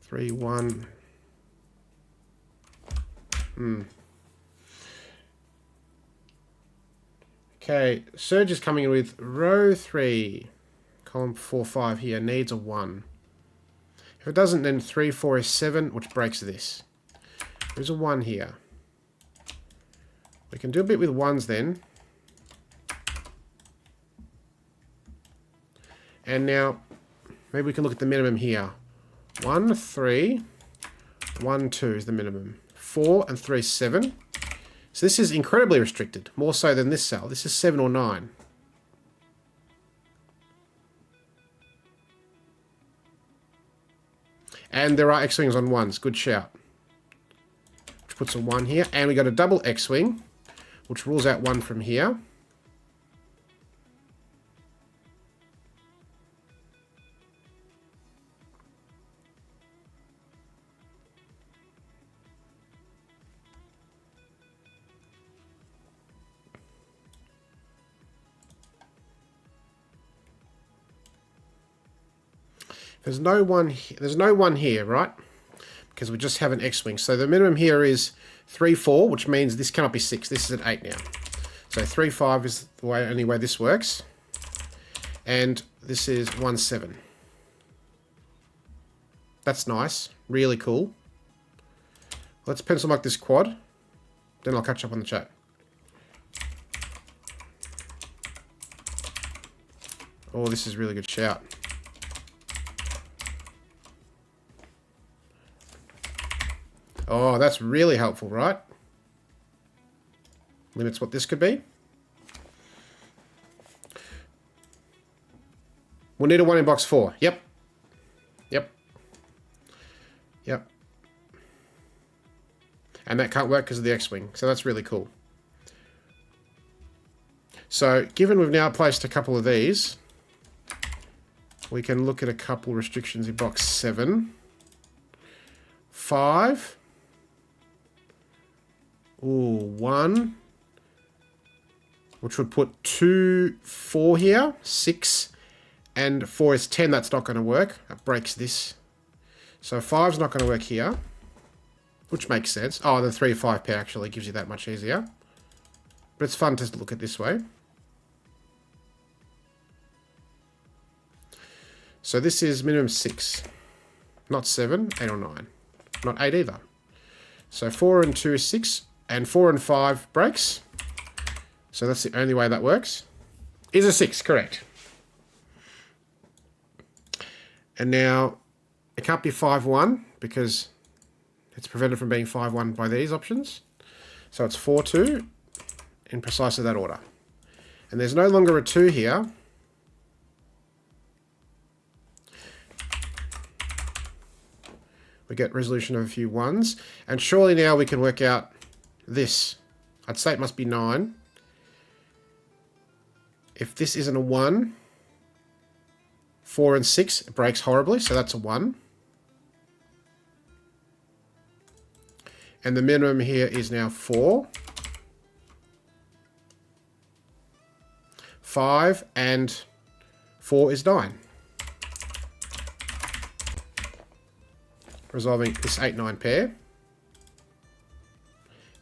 [SPEAKER 1] Three, 1. Okay, Surge is coming in with row 3. Column 4, 5 here needs a 1. If it doesn't, then 3, 4 is 7, which breaks this. There's a 1 here. We can do a bit with 1s then. And now, maybe we can look at the minimum here. 1, 3, 1, 2 is the minimum. 4 and 3, 7. So this is incredibly restricted, more so than this cell. This is 7 or 9. And there are X-Wings on 1s. Good shout. Which puts a 1 here. And we got a double X-Wing, which rules out 1 from here. There's no one here, right? Because we just have an X-Wing. So the minimum here is 3, 4, which means this cannot be 6. This is at 8 now. So 3, 5 is the only way this works. And this is 1, 7. That's nice. Really cool. Let's pencil mark this quad. Then I'll catch up on the chat. Oh, this is a really good shout. Oh, that's really helpful, right? Limits what this could be. We'll need a 1 in box 4. Yep. Yep. Yep. And that can't work because of the X-Wing. So that's really cool. So, given we've now placed a couple of these, we can look at a couple restrictions in box 7. 5. Ooh, 1. Which would put 2, 4 here. 6. And 4 is 10. That's not going to work. That breaks this. So 5's not going to work here. Which makes sense. Oh, the 3, 5 pair actually gives you that much easier. But it's fun to look at this way. So this is minimum 6. Not 7, 8 or 9. Not 8 either. So 4 and 2 is 6. And 4 and 5 breaks. So that's the only way that works. Is a 6, correct. And now, it can't be 5, 1, because it's prevented from being 5, 1 by these options. So it's 4, 2, in precisely that order. And there's no longer a 2 here. We get resolution of a few 1s. And surely now we can work out this. I'd say it must be 9. If this isn't a 1, 4 and 6, it breaks horribly, so that's a 1. And the minimum here is now 4. 5 and 4 is 9. Resolving this 8, 9 pair.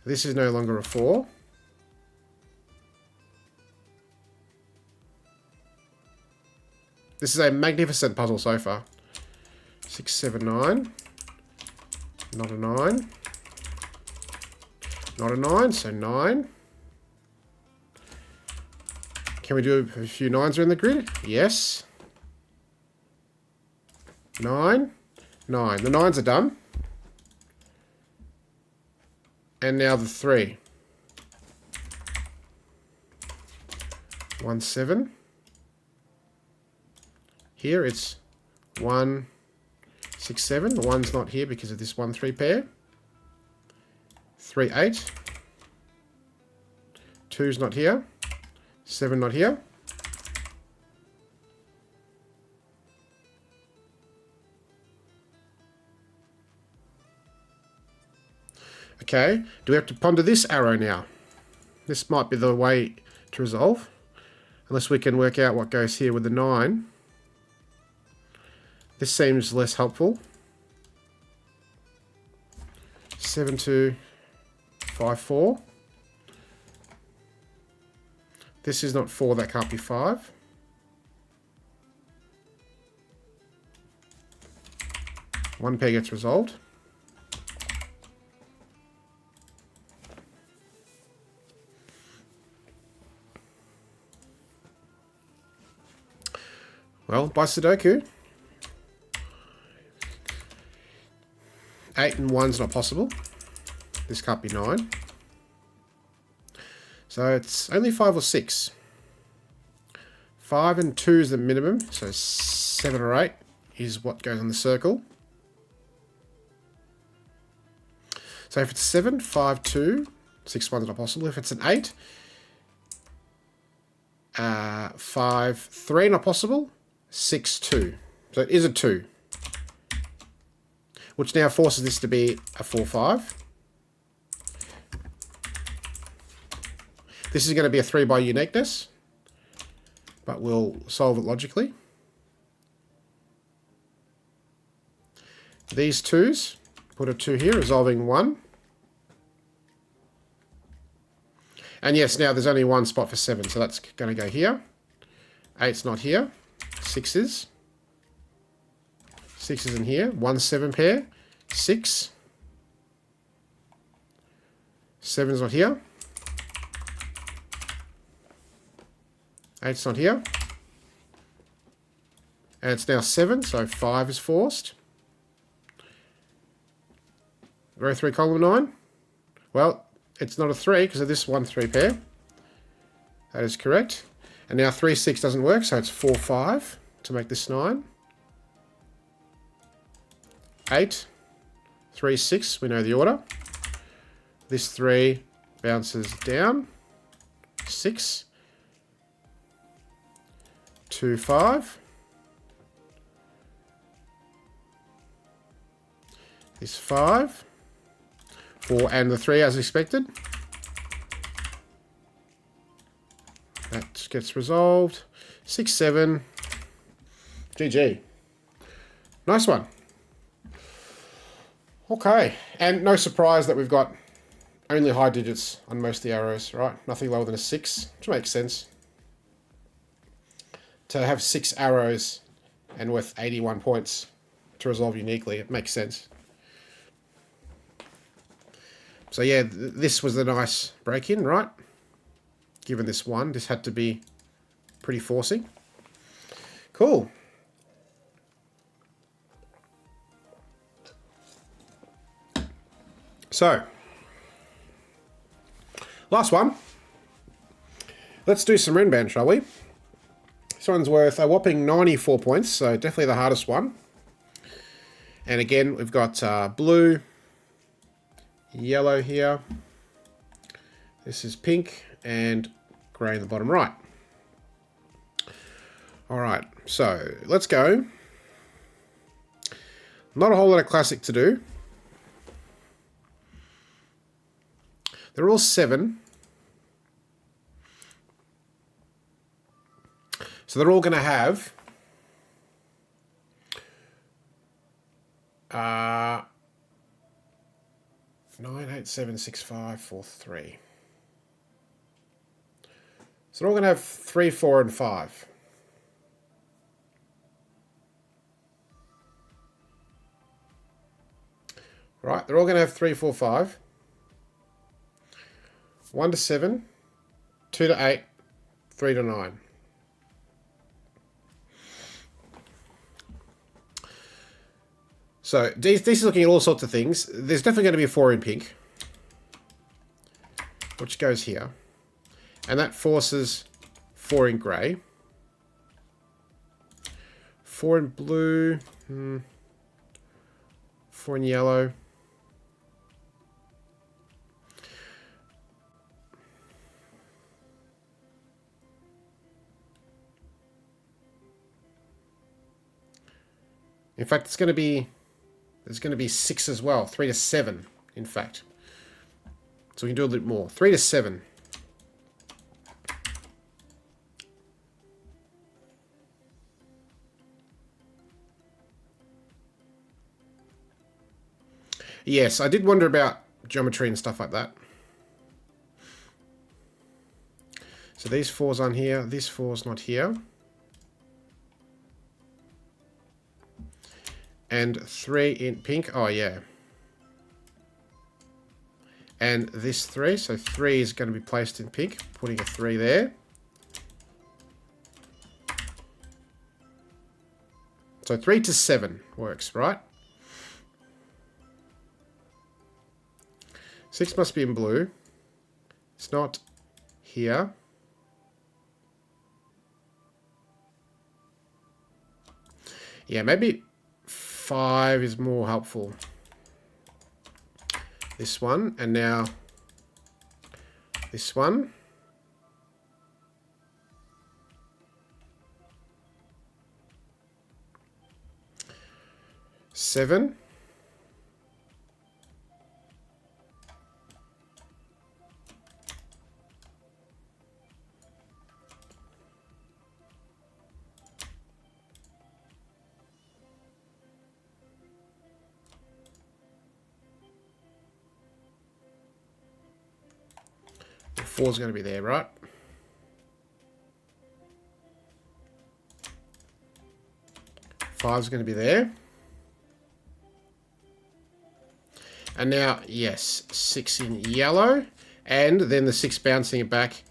[SPEAKER 1] This is no longer a 4. This is a magnificent puzzle so far. 6, 7, 9. Not a 9. Not a 9, so 9. Can we do a few 9s around the grid? Yes. 9. 9. The 9s are done. And now the 3. 1, 7. Here it's 1, 6, 7. The 1's not here because of this 1, 3 pair. 3, 8. 2's not here. 7 not here. Okay, do we have to ponder this arrow now? This might be the way to resolve. Unless we can work out what goes here with the 9. This seems less helpful. 7, 2, 5, 4. This is not 4, that can't be 5. One pair gets resolved. Well, by Sudoku, 8 and 1's not possible. This can't be 9. So it's only 5 or 6. 5 and 2 is the minimum, so 7 or 8 is what goes on the circle. So if it's 7, 5, 2, 6, 1's not possible. If it's an 8, 5, 3 not possible, 6, 2. So it is a 2. Which now forces this to be a 4, 5. This is going to be a 3 by uniqueness, but we'll solve it logically. These 2's, put a 2 here, resolving 1. And yes, now there's only one spot for 7, so that's going to go here. 8's not here. 6 is. 6 is in here. 1 7 pair. 6. 7's not here. 8's not here. And it's now 7, so 5 is forced. Row 3, column 9. Well, it's not a 3 because of this 1 3 pair. That is correct. And now 3 6 doesn't work, so it's 4 5 to make this 9. 8 3 6, we know the order. This 3 bounces down. 6 2 5. This 5. 4 and the 3 as expected. That gets resolved. 6 7. GG. Nice one. Okay, and no surprise that we've got only high digits on most of the arrows, right? Nothing lower than a 6, which makes sense. To have 6 arrows and worth 81 points to resolve uniquely, it makes sense. So yeah, this was the nice break-in, right? Given this 1, this had to be pretty forcing. Cool. So, last one. Let's do some Renban, shall we? This one's worth a whopping 94 points, so definitely the hardest one. And again, we've got blue, yellow here. This is pink and grey in the bottom right. All right, so let's go. Not a whole lot of classic to do. They're all 7. So they're all going to have 9, 8, 7, 6, 5, 4, 3. So they're all going to have 3, 4, and 5. Right, they're all going to have 3, 4, 5. 1 to 7, 2 to 8, 3 to 9. So this is looking at all sorts of things. There's definitely going to be a 4 in pink, which goes here. And that forces 4 in grey. 4 in blue. 4 in yellow. In fact, there's going to be 6 as well. 3 to 7, in fact. So we can do a little more. 3 to 7. Yes, I did wonder about geometry and stuff like that. So these 4's on here. This 4's not here. And 3 in pink. Oh, yeah. And this 3. So 3 is going to be placed in pink. Putting a 3 there. So 3 to 7 works, right? 6 must be in blue. It's not here. Yeah, maybe 5 is more helpful. This one, and now this one. Seven. Four's going to be there, right? Five's going to be there. And now, yes, 6 in yellow. And then the 6 bouncing it back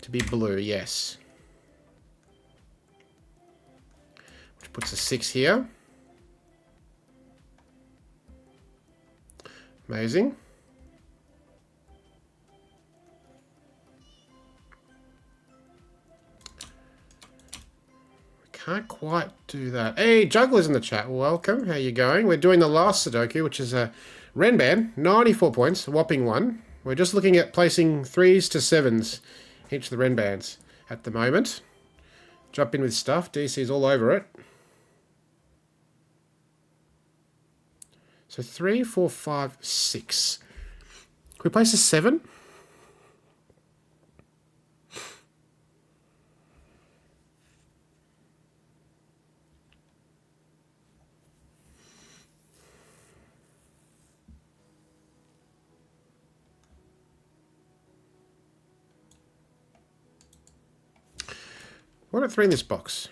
[SPEAKER 1] to be blue, yes. Which puts a 6 here. Amazing. Can't quite do that. Hey, Juggler's in the chat. Welcome. How you going? We're doing the last Sudoku, which is a Renban, 94 points, a whopping one. We're just looking at placing 3s to 7s each of the Renbans at the moment. Jump in with stuff. DC's all over it. So 3, 4, 5, 6. Can we place a 7? What about 3 in this box?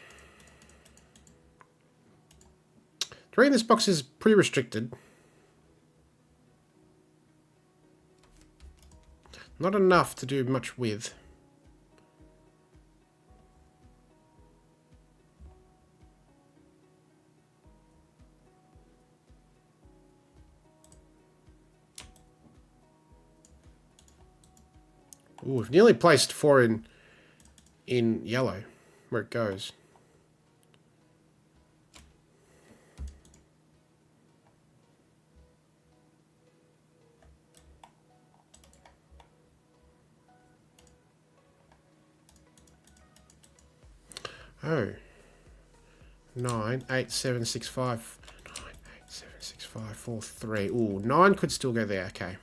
[SPEAKER 1] 3 in this box is pretty restricted. Not enough to do much with. Ooh, we've nearly placed 4 in yellow, where it goes. Oh. 9, 8, 7, 6, 5. 9, 8, 7, 6, 5, 4, 3. Ooh, 9 could still go there. Okay.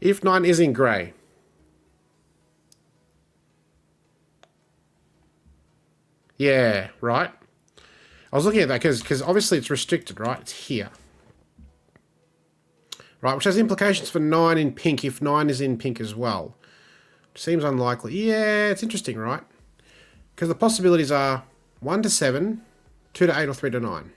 [SPEAKER 1] If 9 is in grey. Yeah, right. I was looking at that because obviously it's restricted, right? It's here. Right, which has implications for 9 in pink if 9 is in pink as well. Seems unlikely. Yeah, it's interesting, right? Because the possibilities are 1 to 7, 2 to 8, or 3 to 9.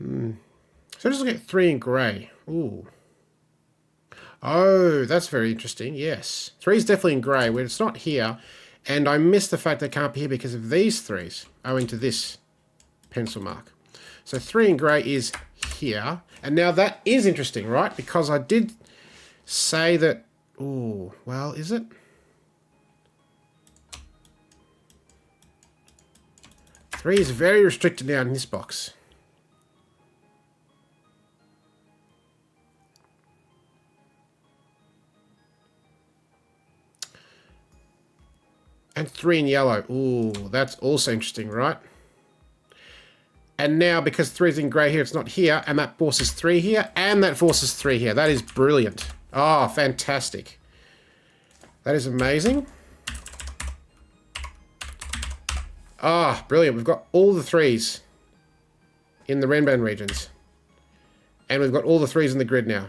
[SPEAKER 1] So just look at 3 in grey. Ooh. Oh, that's very interesting. Yes. 3 is definitely in grey, where it's not here. And I missed the fact that it can't be here because of these 3s, owing to this pencil mark. So 3 in grey is here. And now that is interesting, right? Because I did say that... Ooh, well, is it? 3 is very restricted now in this box. And 3 in yellow. Ooh, that's also interesting, right? And now, because 3 is in grey here, it's not here, and that forces 3 here, and that forces 3 here. That is brilliant. Oh, fantastic. That is amazing. Ah, brilliant. We've got all the 3s in the Renban regions. And we've got all the 3s in the grid now.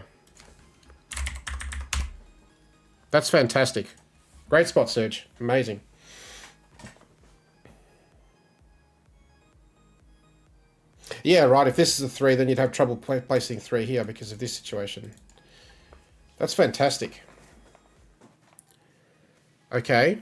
[SPEAKER 1] That's fantastic. Great spot, Serge. Amazing. Yeah, right. If this is a 3, then you'd have trouble placing 3 here because of this situation. That's fantastic. Okay.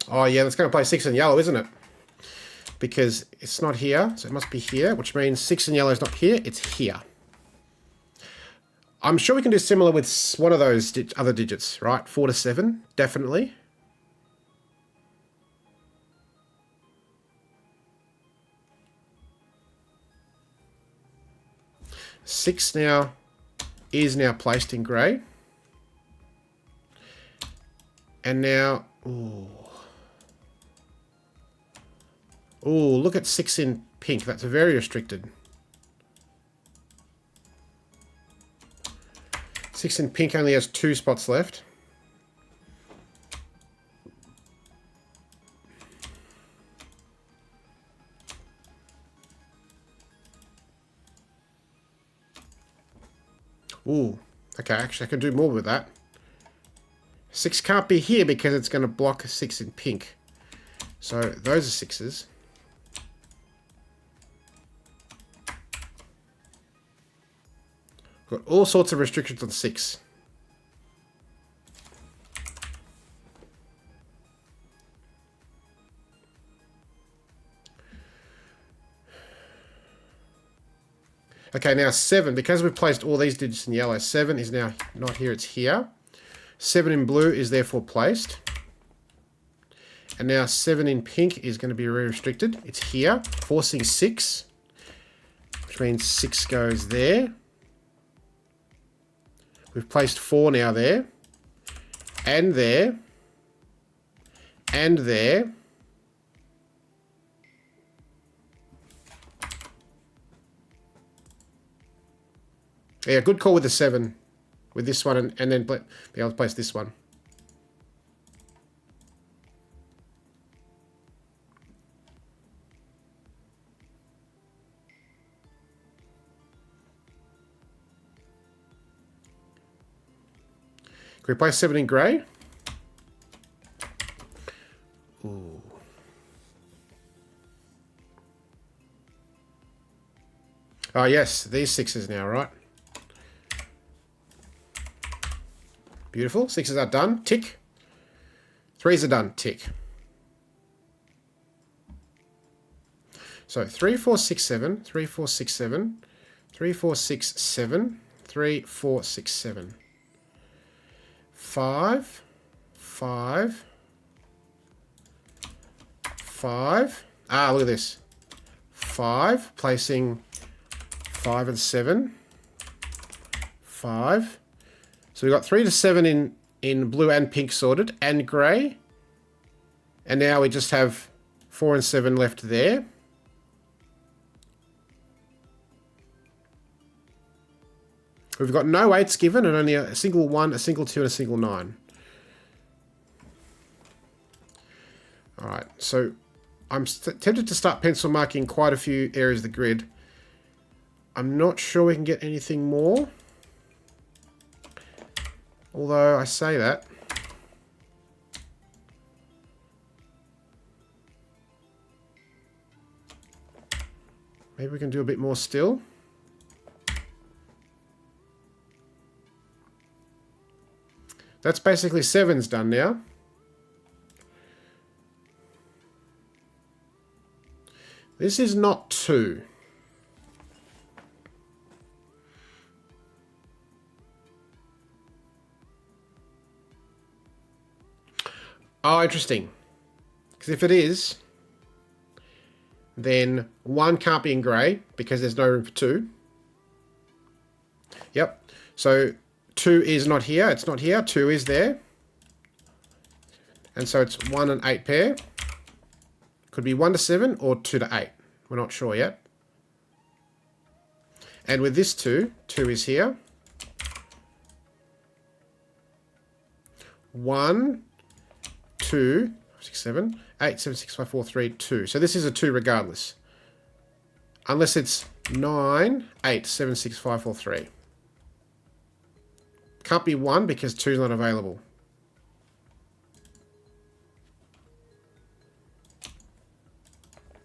[SPEAKER 1] Oh, yeah, that's going to play 6 in yellow, isn't it? Because it's not here, so it must be here, which means 6 in yellow is not here, it's here. I'm sure we can do similar with one of those other digits, right? 4 to 7, definitely. Six now is now placed in grey. And now, ooh. Ooh, look at 6 in pink. That's very restricted. 6 in pink only has 2 spots left. Ooh, okay, actually I can do more with that. 6 can't be here because it's going to block 6 in pink. So those are 6s. Got all sorts of restrictions on 6. Okay, now 7, because we've placed all these digits in yellow, 7 is now not here, it's here. 7 in blue is therefore placed. And now 7 in pink is going to be restricted. It's here, forcing 6, which means 6 goes there. We've placed 4 now there, and there, and there. Yeah, good call with the 7, with this one, and then be able to place this one. Can we place 7 in grey? Ooh. Oh, yes, these 6s now, right? Beautiful. 6s are done. Tick. 3s are done. Tick. So 3, 4, 6, 7. 3, 4, 6, 7. 3, 4, 6, 7. 3, 4, 6, 7. 5, 5, 5. Ah, look at this. 5, placing 5 and 7. 5. So we've got 3 to 7 in blue and pink sorted, and grey. And now we just have 4 and 7 left there. We've got no 8s given, and only a single 1, a single 2, and a single 9. Alright, so I'm tempted to start pencil marking quite a few areas of the grid. I'm not sure we can get anything more. Although I say that. Maybe we can do a bit more still. That's basically 7's done now. This is not 2. Oh, interesting. Because if it is, then 1 can't be in grey because there's no room for 2. Yep. So 2 is not here. It's not here. 2 is there. And so it's 1 and 8 pair. Could be 1 to 7 or 2 to 8. We're not sure yet. And with this 2, 2 is here. 1, 2, 6, 7, 8, 7, 6, 5, 4, 3, 2. So this is a 2 regardless. Unless it's 9, 8, 7, 6, 5, 4, 3. Can't be 1 because 2 is not available.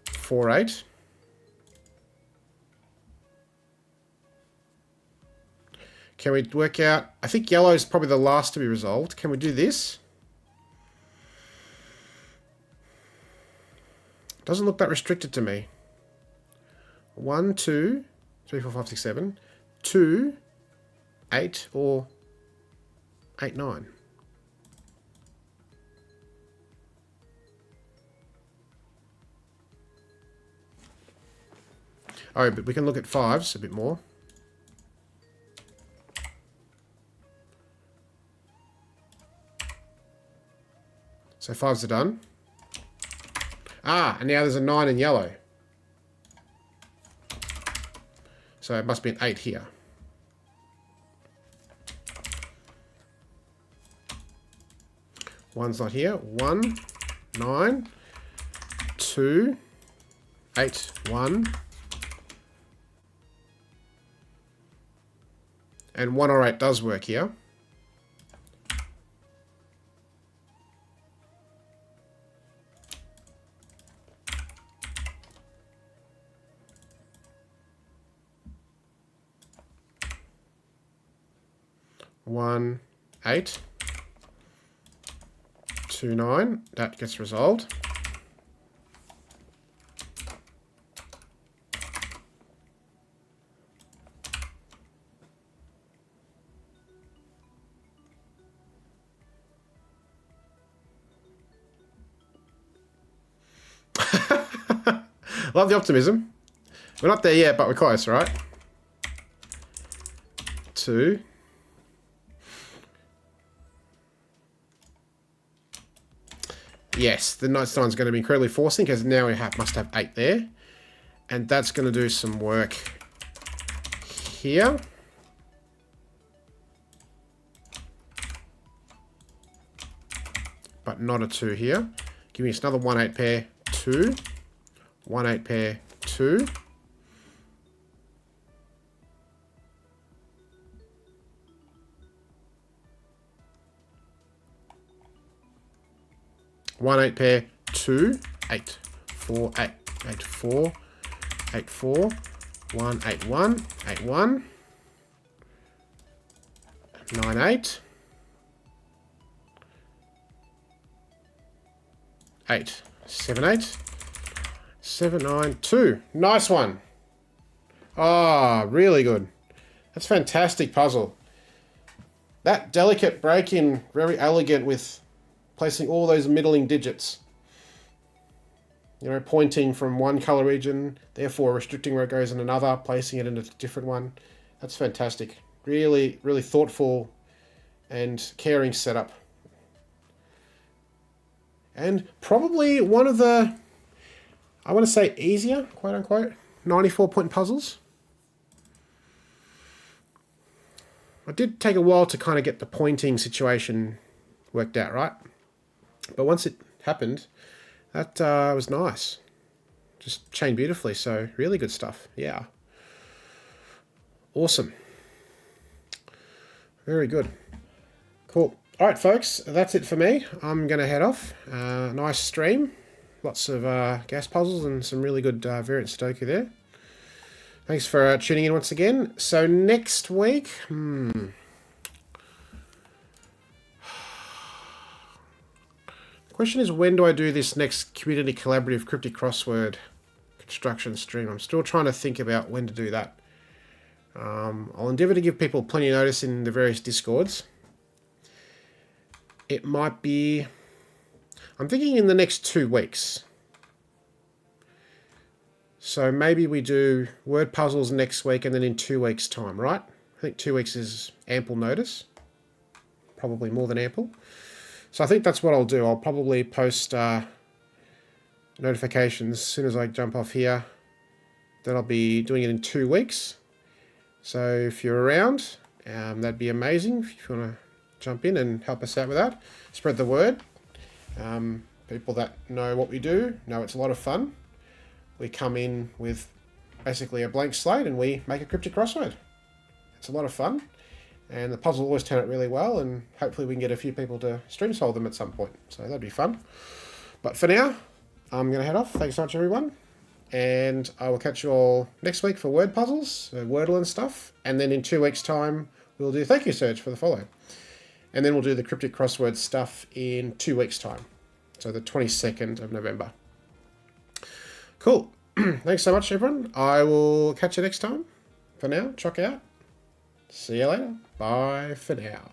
[SPEAKER 1] Four, 8. Can we work out... I think yellow is probably the last to be resolved. Can we do this? Doesn't look that restricted to me. 1, 2, 3, 4, 5, 6, 7. 2, 8, or 8, 9. Oh, but we can look at 5s a bit more. So 5s are done. Ah, and now there's a 9 in yellow. So it must be an 8 here. One's not here. 1, 9, 2, 8, 1. And 1 or 8 does work here. One, 8, 2, 9. That gets resolved. Love the optimism. We're not there yet, but we're close, right? 2. Yes, the next one's going to be incredibly forcing because now we must have 8 there. And that's going to do some work here. But not a 2 here. Give me another 1, 8 pair, 2. 1, 8 pair, 2. One 8 pair, 2, 8, 4, 8, 8, 4, 8, 4, 1, 8, 1, 8, 1, 9, 8, 8, 7, 8, 7, 9, 2. Nice one. Ah, really good. That's a fantastic puzzle. That delicate break-in, very elegant with placing all those middling digits. You know, pointing from one color region, therefore restricting where it goes in another, placing it in a different one. That's fantastic. Really, really thoughtful and caring setup. And probably one of the, I want to say easier, quote unquote, 94-point puzzles. It did take a while to kind of get the pointing situation worked out, right? But once it happened, that was nice. Just chained beautifully, so really good stuff, yeah. Awesome. Very good. Cool. All right, folks, that's it for me. I'm going to head off. Nice stream. Lots of gas puzzles and some really good variant Sudoku there. Thanks for tuning in once again. So next week... The question is, when do I do this next community collaborative cryptic crossword construction stream? I'm still trying to think about when to do that. I'll endeavour to give people plenty of notice in the various Discords. It might be... I'm thinking in the next 2 weeks. So maybe we do word puzzles next week and then in 2 weeks' time, right? I think 2 weeks is ample notice. Probably more than ample. So I think that's what I'll do. I'll probably post notifications as soon as I jump off here that I'll be doing it in 2 weeks. So if you're around, that'd be amazing. If you want to jump in and help us out with that, spread the word. People that know what we do know it's a lot of fun. We come in with basically a blank slate and we make a cryptic crossword. It's a lot of fun. And the puzzle always turn out really well, and hopefully we can get a few people to stream solve them at some point. So that'd be fun. But for now, I'm going to head off. Thanks so much, everyone. And I will catch you all next week for word puzzles, Wordle and stuff. And then in 2 weeks' time, we'll do thank you search for the follow. And then we'll do the cryptic crossword stuff in 2 weeks' time. So the 22nd of November. Cool. Thanks so much, everyone. I will catch you next time. For now, check out. See you later. Bye for now.